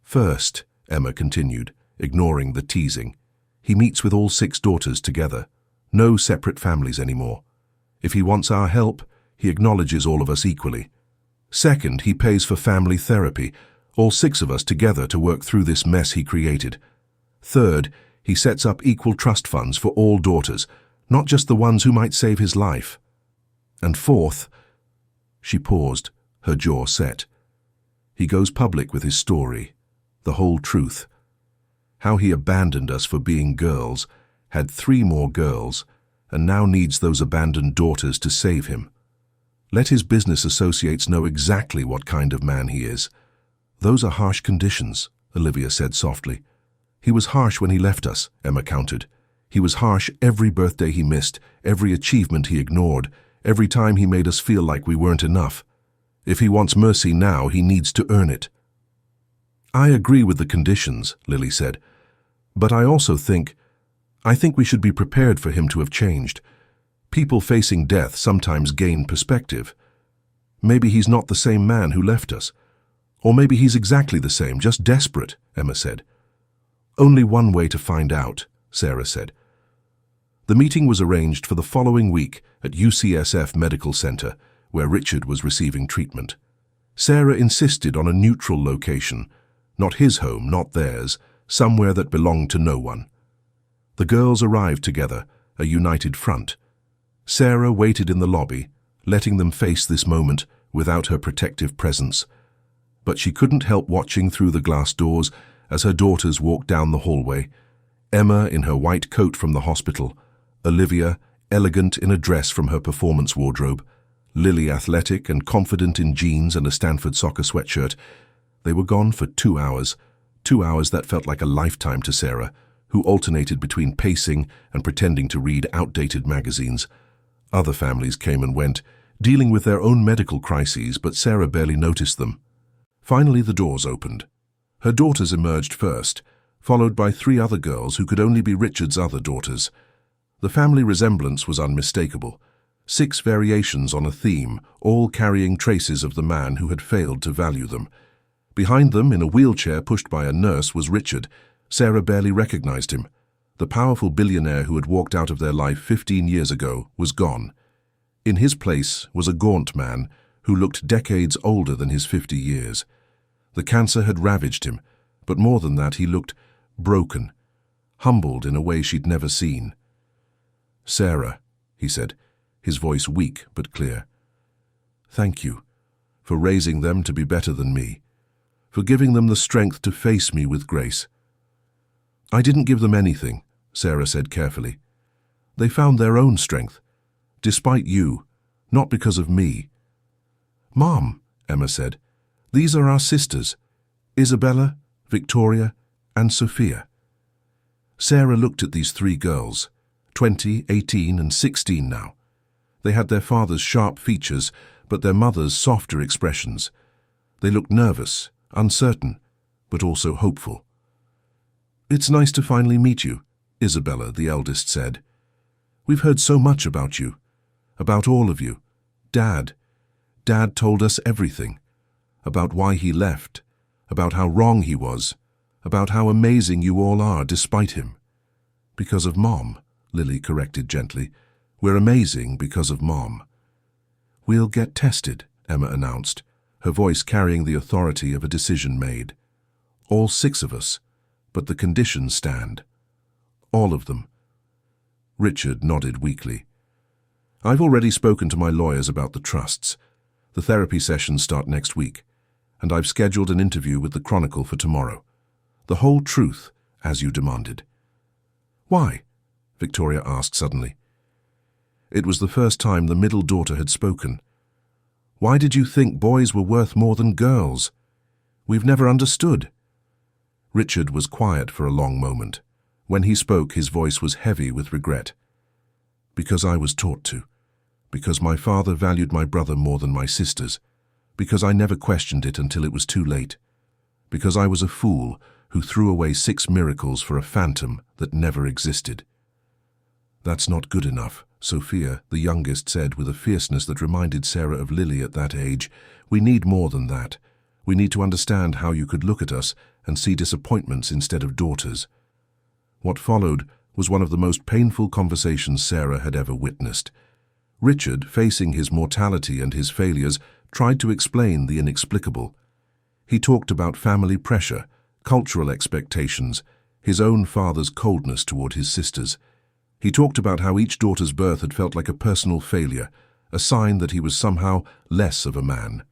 "First," Emma continued, ignoring the teasing, "he meets with all 6 daughters together. No separate families anymore. If he wants our help, he acknowledges all of us equally. Second, he pays for family therapy, all 6 of us together to work through this mess he created. Third, he sets up equal trust funds for all daughters, not just the ones who might save his life. And fourth," she paused, her jaw set, "he goes public with his story, the whole truth. How he abandoned us for being girls, had 3 more girls, and now needs those abandoned daughters to save him. Let his business associates know exactly what kind of man he is." "Those are harsh conditions," Olivia said softly. "He was harsh when he left us," Emma countered. "He was harsh every birthday he missed, every achievement he ignored, every time he made us feel like we weren't enough. If he wants mercy now, he needs to earn it." "I agree with the conditions," Lily said. "But I also think we should be prepared for him to have changed. People facing death sometimes gain perspective. Maybe he's not the same man who left us. Or maybe he's exactly the same, just desperate," Emma said. Only one way to find out, Sarah said. The meeting was arranged for the following week at UCSF Medical Center, where Richard was receiving treatment. Sarah insisted on a neutral location, not his home, not theirs, somewhere that belonged to no one. The girls arrived together, a united front. Sarah waited in the lobby, letting them face this moment without her protective presence. But she couldn't help watching through the glass doors as her daughters walked down the hallway. Emma in her white coat from the hospital, Olivia elegant in a dress from her performance wardrobe, Lily athletic and confident in jeans and a Stanford soccer sweatshirt. They were gone for 2 hours, 2 hours that felt like a lifetime to Sarah, who alternated between pacing and pretending to read outdated magazines. Other families came and went, dealing with their own medical crises, but Sarah barely noticed them. Finally, the doors opened. Her daughters emerged first, followed by 3 other girls who could only be Richard's other daughters. The family resemblance was unmistakable. 6 variations on a theme, all carrying traces of the man who had failed to value them. Behind them, in a wheelchair pushed by a nurse, was Richard. Sarah barely recognized him. The powerful billionaire who had walked out of their life 15 years ago was gone. In his place was a gaunt man who looked decades older than his 50 years. The cancer had ravaged him, but more than that, he looked broken, humbled in a way she'd never seen. "Sarah," he said, his voice weak but clear. "Thank you for raising them to be better than me, for giving them the strength to face me with grace." "I didn't give them anything," Sarah said carefully. "They found their own strength, despite you, not because of me." "Mom," Emma said, "these are our sisters, Isabella, Victoria, and Sophia." Sarah looked at these 3 girls, 20, 18, and 16 now. They had their father's sharp features, but their mother's softer expressions. They looked nervous, uncertain, but also hopeful. "It's nice to finally meet you," Isabella, the eldest, said. "We've heard so much about you, about all of you. Dad told us everything, about why he left, about how wrong he was, about how amazing you all are despite him." "Because of Mom," Lily corrected gently. "We're amazing because of Mom." "We'll get tested," Emma announced, her voice carrying the authority of a decision made. "All 6 of us, but the conditions stand. All of them." Richard nodded weakly. "I've already spoken to my lawyers about the trusts. The therapy sessions start next week, and I've scheduled an interview with the Chronicle for tomorrow. The whole truth, as you demanded." "Why?" Victoria asked suddenly. It was the first time the middle daughter had spoken. "Why did you think boys were worth more than girls? We've never understood." Richard was quiet for a long moment. When he spoke, his voice was heavy with regret. "Because I was taught to. Because my father valued my brother more than my sisters. Because I never questioned it until it was too late. Because I was a fool who threw away 6 miracles for a phantom that never existed." "That's not good enough," Sophia, the youngest, said with a fierceness that reminded Sarah of Lily at that age. "We need more than that. We need to understand how you could look at us and see disappointments instead of daughters." What followed was one of the most painful conversations Sarah had ever witnessed. Richard, facing his mortality and his failures, tried to explain the inexplicable. He talked about family pressure, cultural expectations, his own father's coldness toward his sisters. He talked about how each daughter's birth had felt like a personal failure, a sign that he was somehow less of a man.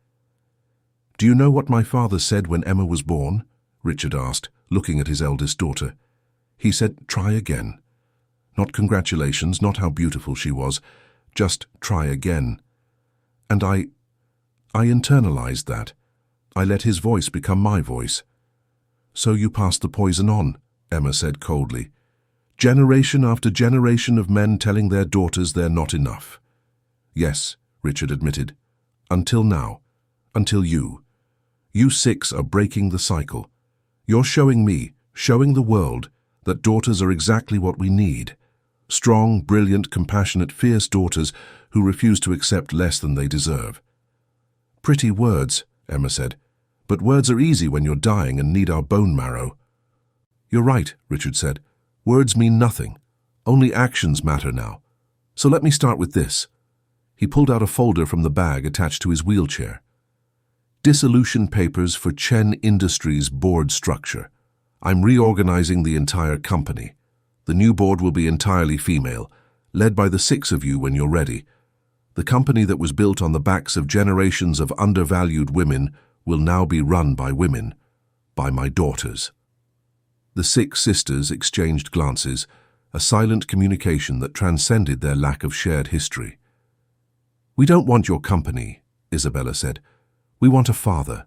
"Do you know what my father said when Emma was born?" Richard asked, looking at his eldest daughter. "He said, 'Try again.' Not congratulations, not how beautiful she was, just try again." And I internalized that. I let his voice become my voice. "So you passed the poison on," Emma said coldly. "Generation after generation of men telling their daughters they're not enough." "Yes," Richard admitted. "Until now. Until you. You 6 are breaking the cycle. You're showing me, showing the world, that daughters are exactly what we need. Strong, brilliant, compassionate, fierce daughters who refuse to accept less than they deserve." "Pretty words," Emma said. "But words are easy when you're dying and need our bone marrow." You're right, Richard said. Words mean nothing. Only actions matter now. So let me start with this. He pulled out a folder from the bag attached to his wheelchair. Dissolution papers for Chen Industries board structure. I'm reorganizing the entire company. The new board will be entirely female, led by the 6 of you when you're ready. The company that was built on the backs of generations of undervalued women will now be run by women, by my daughters. The 6 sisters exchanged glances, a silent communication that transcended their lack of shared history. We don't want your company, Isabella said. We want a father.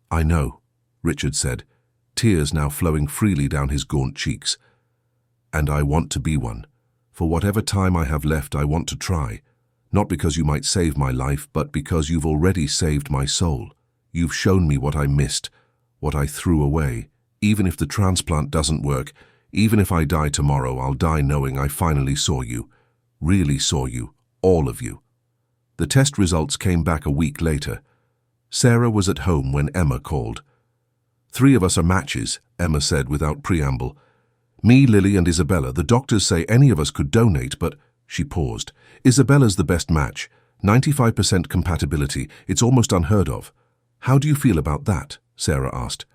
I know, Richard said, tears now flowing freely down his gaunt cheeks. And I want to be one. For whatever time I have left, I want to try. Not because you might save my life, but because you've already saved my soul. You've shown me what I missed, what I threw away. Even if the transplant doesn't work, even if I die tomorrow, I'll die knowing I finally saw you. Really saw you. All of you. The test results came back a week later. Sarah was at home when Emma called. 3 of us are matches, Emma said without preamble. Me, Lily, and Isabella. The doctors say any of us could donate, but... She paused. Isabella's the best match. 95% compatibility. It's almost unheard of. How do you feel about that? Sarah asked.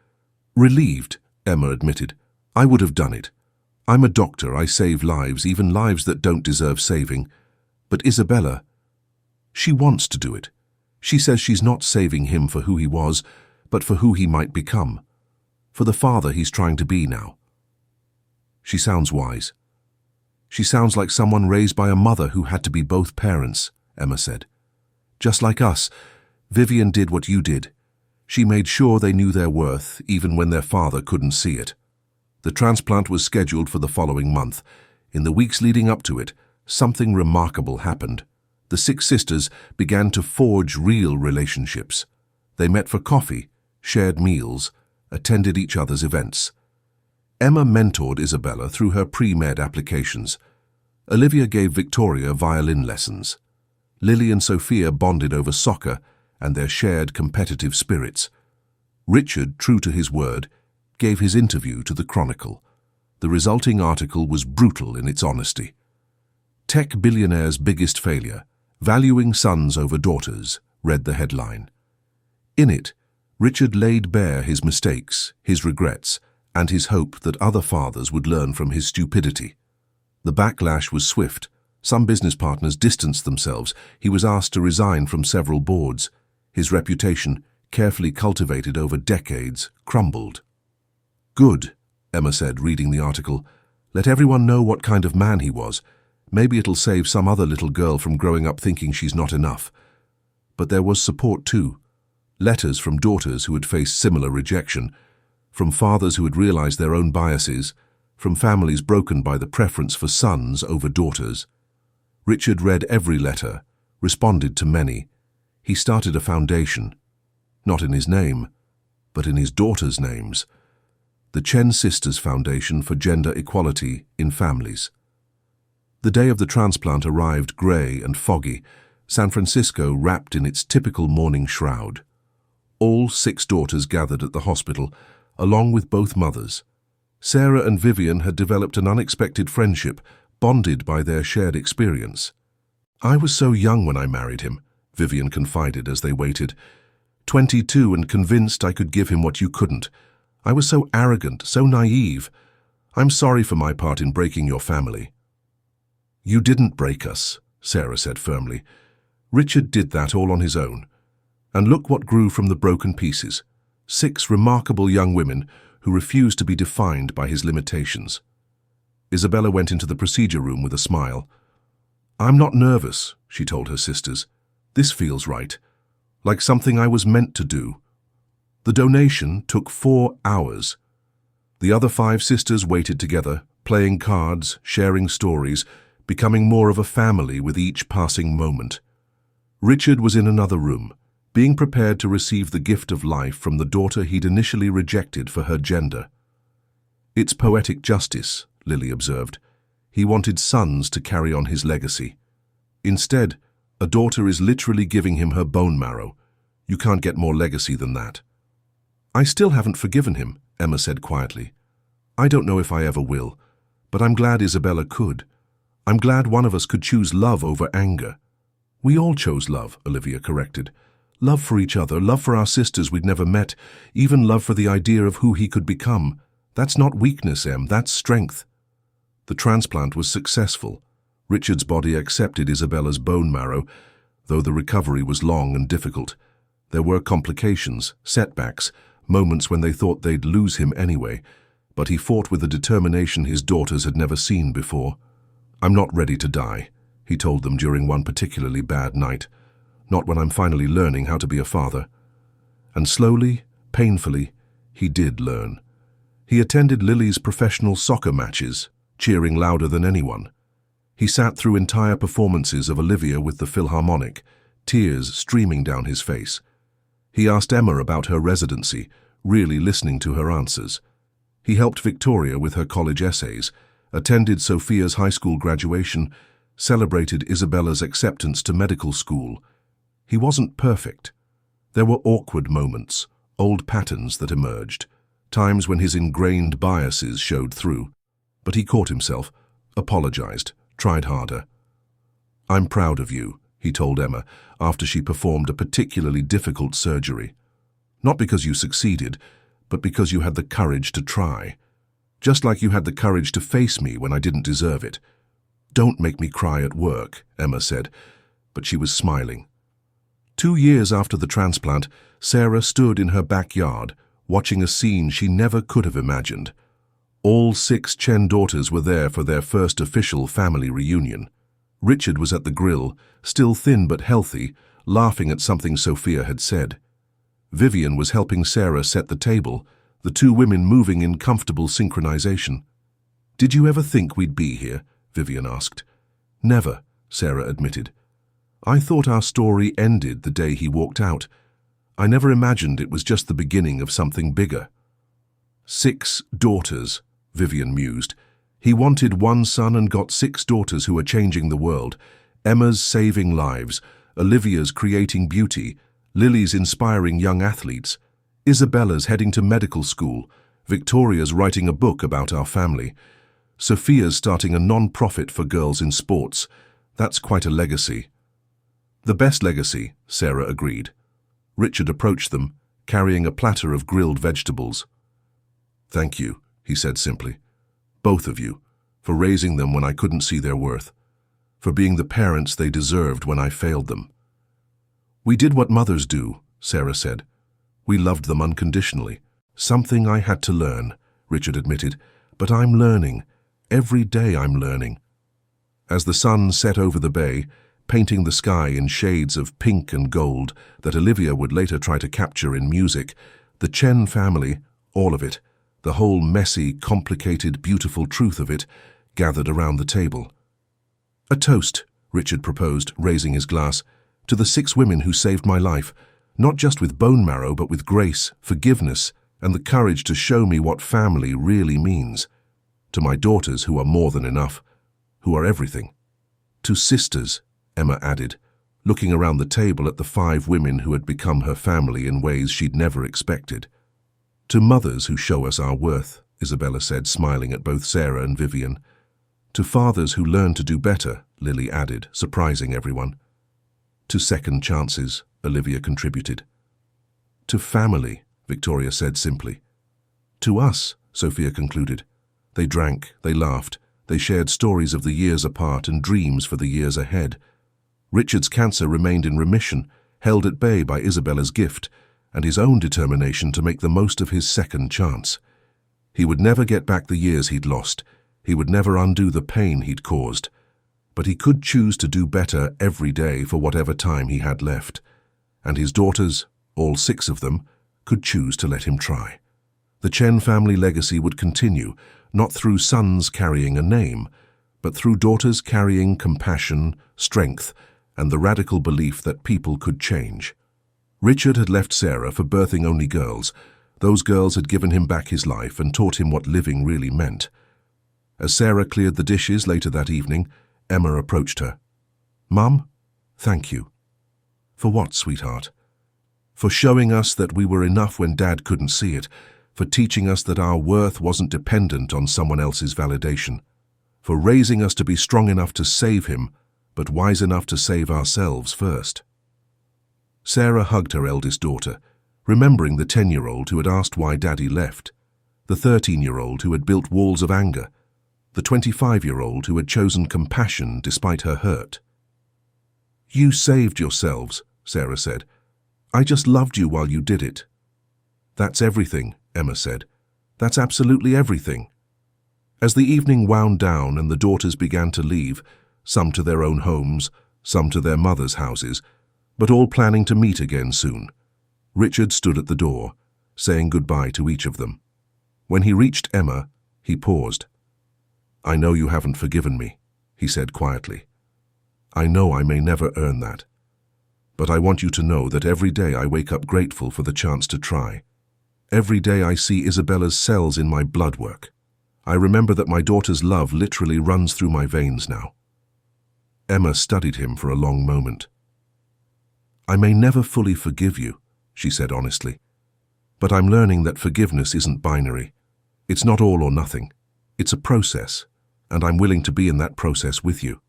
Relieved, Emma admitted. I would have done it. I'm a doctor. I save lives, even lives that don't deserve saving. But Isabella, she wants to do it. She says she's not saving him for who he was, but for who he might become. For the father he's trying to be now. She sounds wise. She sounds like someone raised by a mother who had to be both parents, Emma said. Just like us, Vivian did what you did. She made sure they knew their worth, even when their father couldn't see it. The transplant was scheduled for the following month. In the weeks leading up to it, something remarkable happened. The 6 sisters began to forge real relationships. They met for coffee, shared meals, attended each other's events. Emma mentored Isabella through her pre-med applications. Olivia gave Victoria violin lessons. Lily and Sophia bonded over soccer and their shared competitive spirits. Richard, true to his word, gave his interview to the Chronicle. The resulting article was brutal in its honesty. Tech billionaire's biggest failure, valuing sons over daughters, read the headline. In it, Richard laid bare his mistakes, his regrets, and his hope that other fathers would learn from his stupidity. The backlash was swift. Some business partners distanced themselves. He was asked to resign from several boards. His reputation, carefully cultivated over decades, crumbled. Good, Emma said, reading the article. Let everyone know what kind of man he was. Maybe it'll save some other little girl from growing up thinking she's not enough. But there was support too. Letters from daughters who had faced similar rejection, from fathers who had realized their own biases, from families broken by the preference for sons over daughters. Richard read every letter, responded to many. He started a foundation, not in his name, but in his daughters' names. The Chen Sisters Foundation for Gender Equality in Families. The day of the transplant arrived grey and foggy, San Francisco wrapped in its typical mourning shroud. All 6 daughters gathered at the hospital, along with both mothers. Sarah and Vivian had developed an unexpected friendship, bonded by their shared experience. I was so young when I married him, Vivian confided as they waited. 22 and convinced I could give him what you couldn't. I was so arrogant, so naive. I'm sorry for my part in breaking your family. You didn't break us, Sarah said firmly. Richard did that all on his own. And look what grew from the broken pieces. 6 remarkable young women who refused to be defined by his limitations. Isabella went into the procedure room with a smile. I'm not nervous, she told her sisters. This feels right, like something I was meant to do. The donation took 4 hours. The other 5 sisters waited together, playing cards, sharing stories, becoming more of a family with each passing moment. Richard was in another room, being prepared to receive the gift of life from the daughter he'd initially rejected for her gender. It's poetic justice, Lily observed. He wanted sons to carry on his legacy. Instead, a daughter is literally giving him her bone marrow. You can't get more legacy than that. I still haven't forgiven him, Emma said quietly. I don't know if I ever will, but I'm glad Isabella could. I'm glad one of us could choose love over anger. We all chose love, Olivia corrected. Love for each other, love for our sisters we'd never met, even love for the idea of who he could become. That's not weakness, Em, that's strength. The transplant was successful. Richard's body accepted Isabella's bone marrow, though the recovery was long and difficult. There were complications, setbacks, moments when they thought they'd lose him anyway, but he fought with a determination his daughters had never seen before. I'm not ready to die, he told them during one particularly bad night. Not when I'm finally learning how to be a father. And slowly, painfully, he did learn. He attended Lily's professional soccer matches, cheering louder than anyone. He sat through entire performances of Olivia with the Philharmonic, tears streaming down his face. He asked Emma about her residency, really listening to her answers. He helped Victoria with her college essays, attended Sophia's high school graduation, celebrated Isabella's acceptance to medical school. He wasn't perfect. There were awkward moments, old patterns that emerged, times when his ingrained biases showed through. But he caught himself, apologized, tried harder. I'm proud of you, he told Emma after she performed a particularly difficult surgery. Not because you succeeded, but because you had the courage to try. Just like you had the courage to face me when I didn't deserve it. Don't make me cry at work, Emma said, but she was smiling. 2 years after the transplant, Sarah stood in her backyard, watching a scene she never could have imagined. All 6 Chen daughters were there for their first official family reunion. Richard was at the grill, still thin but healthy, laughing at something Sophia had said. Vivian was helping Sarah set the table, the 2 women moving in comfortable synchronization. Did you ever think we'd be here? Vivian asked. Never, Sarah admitted. I thought our story ended the day he walked out. I never imagined it was just the beginning of something bigger. 6 daughters, Vivian mused. He wanted 1 son and got 6 daughters who are changing the world. Emma's saving lives, Olivia's creating beauty, Lily's inspiring young athletes, Isabella's heading to medical school, Victoria's writing a book about our family, Sophia's starting a non-profit for girls in sports. That's quite a legacy. The best legacy, Sarah agreed. Richard approached them, carrying a platter of grilled vegetables. Thank you, he said simply. Both of you, for raising them when I couldn't see their worth, for being the parents they deserved when I failed them. We did what mothers do, Sarah said. We loved them unconditionally. Something I had to learn, Richard admitted, but I'm learning. Every day I'm learning. As the sun set over the bay, painting the sky in shades of pink and gold that Olivia would later try to capture in music, the Chen family, all of it, the whole messy, complicated, beautiful truth of it, gathered around the table. A toast, Richard proposed, raising his glass, to the 6 women who saved my life, not just with bone marrow, but with grace, forgiveness, and the courage to show me what family really means. To my daughters who are more than enough, who are everything. To sisters, Emma added, looking around the table at the 5 women who had become her family in ways she'd never expected. To mothers who show us our worth, Isabella said, smiling at both Sarah and Vivian. To fathers who learn to do better, Lily added, surprising everyone. To second chances, Olivia contributed. To family, Victoria said simply. To us, Sophia concluded. They drank, they laughed, they shared stories of the years apart and dreams for the years ahead. Richard's cancer remained in remission, held at bay by Isabella's gift, and his own determination to make the most of his second chance. He would never get back the years he'd lost. He would never undo the pain he'd caused. But he could choose to do better every day for whatever time he had left. And his daughters, all 6 of them, could choose to let him try. The Chen family legacy would continue, not through sons carrying a name, but through daughters carrying compassion, strength, and the radical belief that people could change. Richard had left Sarah for birthing only girls. Those girls had given him back his life and taught him what living really meant. As Sarah cleared the dishes later that evening, Emma approached her. Mum, thank you. For what, sweetheart? For showing us that we were enough when Dad couldn't see it, for teaching us that our worth wasn't dependent on someone else's validation, for raising us to be strong enough to save him, but wise enough to save ourselves first. Sarah hugged her eldest daughter, remembering the 10-year-old who had asked why Daddy left, the 13-year-old who had built walls of anger, the 25-year-old who had chosen compassion despite her hurt. "You saved yourselves," Sarah said. "I just loved you while you did it." "That's everything," Emma said. "That's absolutely everything." As the evening wound down and the daughters began to leave, some to their own homes, some to their mothers' houses, but all planning to meet again soon, Richard stood at the door, saying goodbye to each of them. When he reached Emma, he paused. "I know you haven't forgiven me," he said quietly. "I know I may never earn that. But I want you to know that every day I wake up grateful for the chance to try. Every day I see Isabella's cells in my blood work. I remember that my daughter's love literally runs through my veins now." Emma studied him for a long moment. "I may never fully forgive you," she said honestly, "but I'm learning that forgiveness isn't binary. It's not all or nothing. It's a process, and I'm willing to be in that process with you."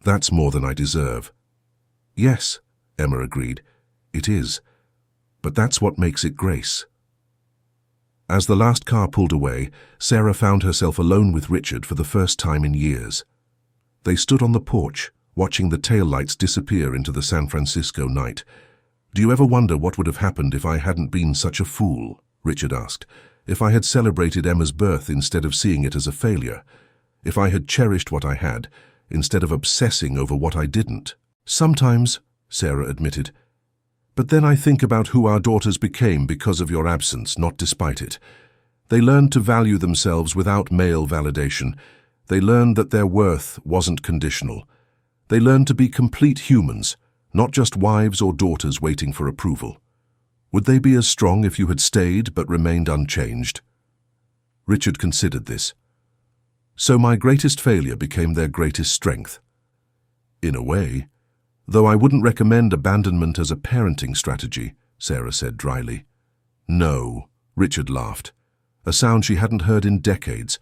"That's more than I deserve." "Yes," Emma agreed, "it is. But that's what makes it grace." As the last car pulled away, Sarah found herself alone with Richard for the first time in years. They stood on the porch, watching the taillights disappear into the San Francisco night. "Do you ever wonder what would have happened if I hadn't been such a fool?" Richard asked. "If I had celebrated Emma's birth instead of seeing it as a failure? If I had cherished what I had, instead of obsessing over what I didn't?" "Sometimes," Sarah admitted. "But then I think about who our daughters became because of your absence, not despite it. They learned to value themselves without male validation. They learned that their worth wasn't conditional. They learned to be complete humans, not just wives or daughters waiting for approval. Would they be as strong if you had stayed but remained unchanged?" Richard considered this. "So my greatest failure became their greatest strength." "In a way. Though I wouldn't recommend abandonment as a parenting strategy," Sarah said dryly. "No," Richard laughed, a sound she hadn't heard in decades.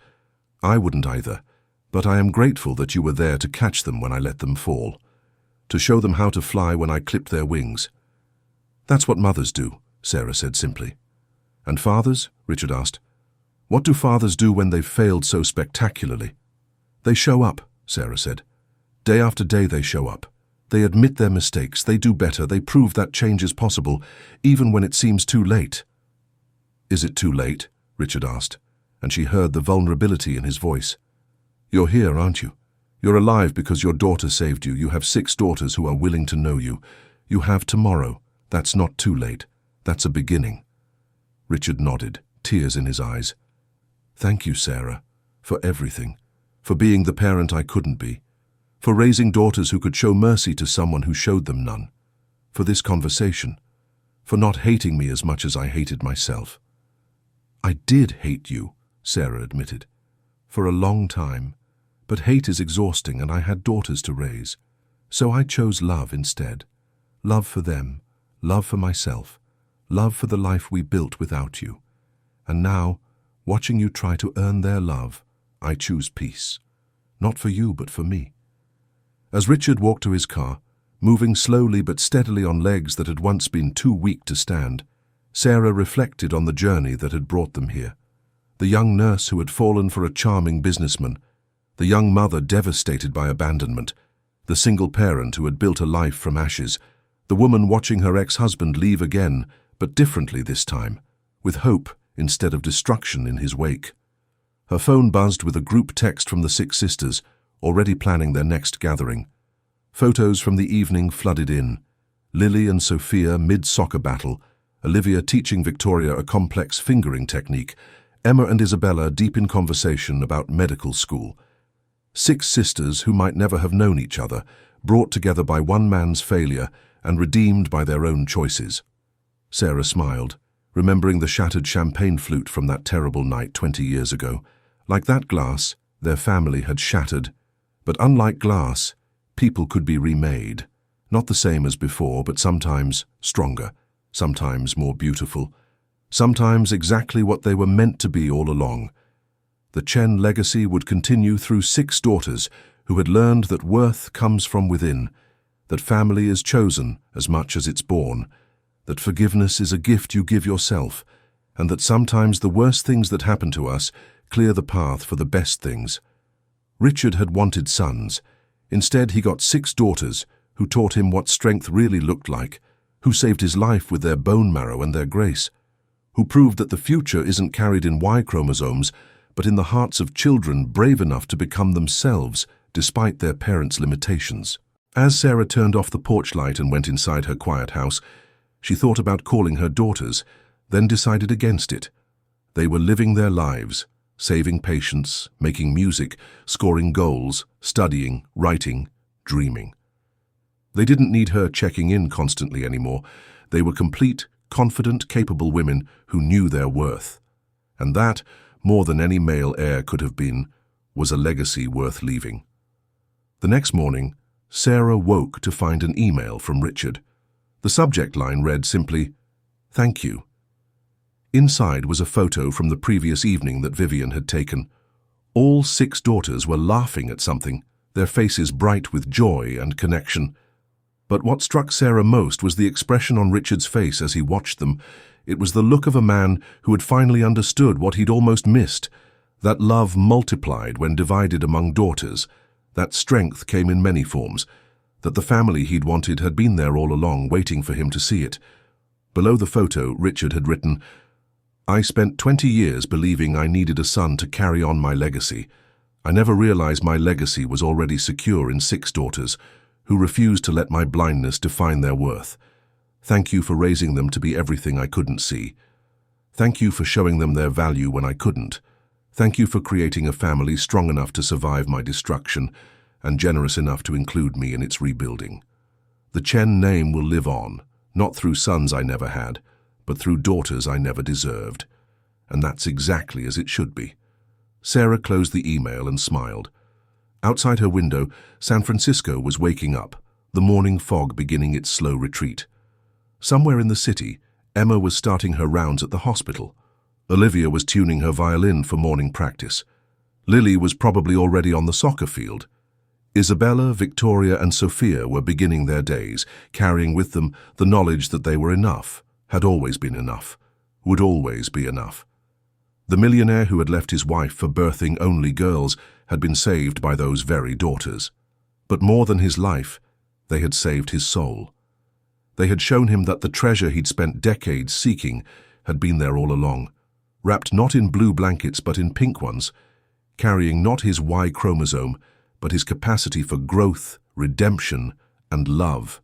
"I wouldn't either, but I am grateful that you were there to catch them when I let them fall, to show them how to fly when I clipped their wings." "That's what mothers do," Sarah said simply. "And fathers?" Richard asked. "What do fathers do when they've failed so spectacularly?" "They show up," Sarah said. "Day after day they show up. They admit their mistakes, they do better, they prove that change is possible, even when it seems too late." "Is it too late?" Richard asked, and she heard the vulnerability in his voice. "You're here, aren't you? You're alive because your daughter saved you. You have 6 daughters who are willing to know you. You have tomorrow. That's not too late. That's a beginning." Richard nodded, tears in his eyes. "Thank you, Sarah, for everything, for being the parent I couldn't be, for raising daughters who could show mercy to someone who showed them none, for this conversation, for not hating me as much as I hated myself." "I did hate you," Sarah admitted, "for a long time, but hate is exhausting and I had daughters to raise. So I chose love instead. Love for them, love for myself, love for the life we built without you. And now, watching you try to earn their love, I choose peace. Not for you, but for me." As Richard walked to his car, moving slowly but steadily on legs that had once been too weak to stand, Sarah reflected on the journey that had brought them here. The young nurse who had fallen for a charming businessman, the young mother devastated by abandonment, the single parent who had built a life from ashes, the woman watching her ex-husband leave again, but differently this time, with hope instead of destruction in his wake. Her phone buzzed with a group text from the 6 sisters, already planning their next gathering. Photos from the evening flooded in. Lily and Sophia mid-soccer battle, Olivia teaching Victoria a complex fingering technique, Emma and Isabella deep in conversation about medical school. 6 sisters who might never have known each other, brought together by one man's failure and redeemed by their own choices. Sarah smiled, remembering the shattered champagne flute from that terrible night 20 years ago. Like that glass, their family had shattered. But unlike glass, people could be remade. Not the same as before, but sometimes stronger, sometimes more beautiful. sometimes exactly what they were meant to be all along. The Chen legacy would continue through 6 daughters who had learned that worth comes from within, that family is chosen as much as it's born, that forgiveness is a gift you give yourself, and that sometimes the worst things that happen to us clear the path for the best things. Richard had wanted sons. Instead, he got 6 daughters who taught him what strength really looked like, who saved his life with their bone marrow and their grace, who proved that the future isn't carried in Y chromosomes, but in the hearts of children brave enough to become themselves despite their parents' limitations. As Sarah turned off the porch light and went inside her quiet house, she thought about calling her daughters, then decided against it. They were living their lives, saving patients, making music, scoring goals, studying, writing, dreaming. They didn't need her checking in constantly anymore. They were complete, confident, capable women who knew their worth. And that, more than any male heir could have been, was a legacy worth leaving. The next morning, Sarah woke to find an email from Richard. The subject line read simply, "Thank you." Inside was a photo from the previous evening that Vivian had taken. All 6 daughters were laughing at something, their faces bright with joy and connection. But what struck Sarah most was the expression on Richard's face as he watched them. It was the look of a man who had finally understood what he'd almost missed, that love multiplied when divided among daughters, that strength came in many forms, that the family he'd wanted had been there all along, waiting for him to see it. Below the photo, Richard had written, "I spent 20 years believing I needed a son to carry on my legacy. I never realized my legacy was already secure in 6 daughters, who refused to let my blindness define their worth. Thank you for raising them to be everything I couldn't see. Thank you for showing them their value when I couldn't. Thank you for creating a family strong enough to survive my destruction and generous enough to include me in its rebuilding. The Chen name will live on, not through sons I never had, but through daughters I never deserved. And that's exactly as it should be." Sarah closed the email and smiled. Outside her window, San Francisco was waking up, the morning fog beginning its slow retreat. Somewhere in the city, Emma was starting her rounds at the hospital. Olivia was tuning her violin for morning practice. Lily was probably already on the soccer field. Isabella, Victoria, and Sophia were beginning their days, carrying with them the knowledge that they were enough, had always been enough, would always be enough. The millionaire who had left his wife for birthing only girls had been saved by those very daughters. But more than his life, they had saved his soul. They had shown him that the treasure he'd spent decades seeking had been there all along, wrapped not in blue blankets but in pink ones, carrying not his Y chromosome, but his capacity for growth, redemption, and love.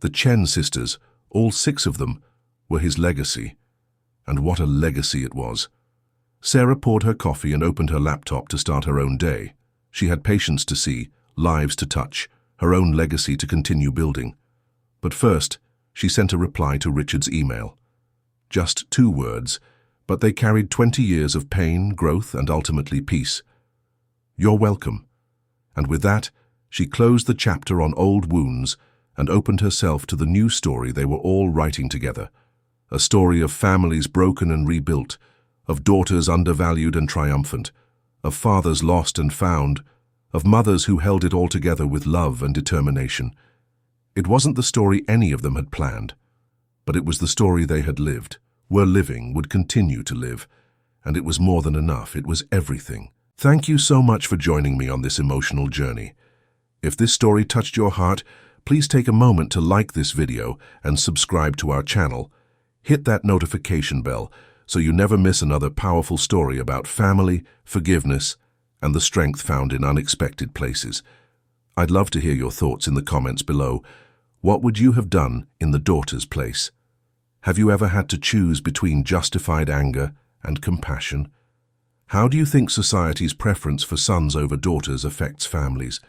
The Chen sisters, all 6 of them, were his legacy. And what a legacy it was. Sarah poured her coffee and opened her laptop to start her own day. She had patients to see, lives to touch, her own legacy to continue building. But first, she sent a reply to Richard's email. Just 2 words, but they carried 20 years of pain, growth, and ultimately peace. "You're welcome." And with that, she closed the chapter on old wounds and opened herself to the new story they were all writing together. A story of families broken and rebuilt, of daughters undervalued and triumphant, of fathers lost and found, of mothers who held it all together with love and determination. It wasn't the story any of them had planned, but it was the story they had lived, were living, would continue to live, and it was more than enough. It was everything. Thank you so much for joining me on this emotional journey. If this story touched your heart, please take a moment to like this video and subscribe to our channel. Hit that notification bell so you never miss another powerful story about family, forgiveness, and the strength found in unexpected places. I'd love to hear your thoughts in the comments below. What would you have done in the daughter's place? Have you ever had to choose between justified anger and compassion? How do you think society's preference for sons over daughters affects families?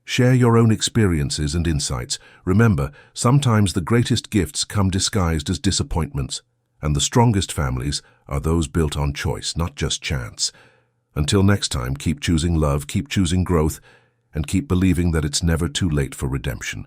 Share your own experiences and insights. Remember, sometimes the greatest gifts come disguised as disappointments, and the strongest families are those built on choice, not just chance. Until next time, keep choosing love, keep choosing growth, and keep believing that it's never too late for redemption.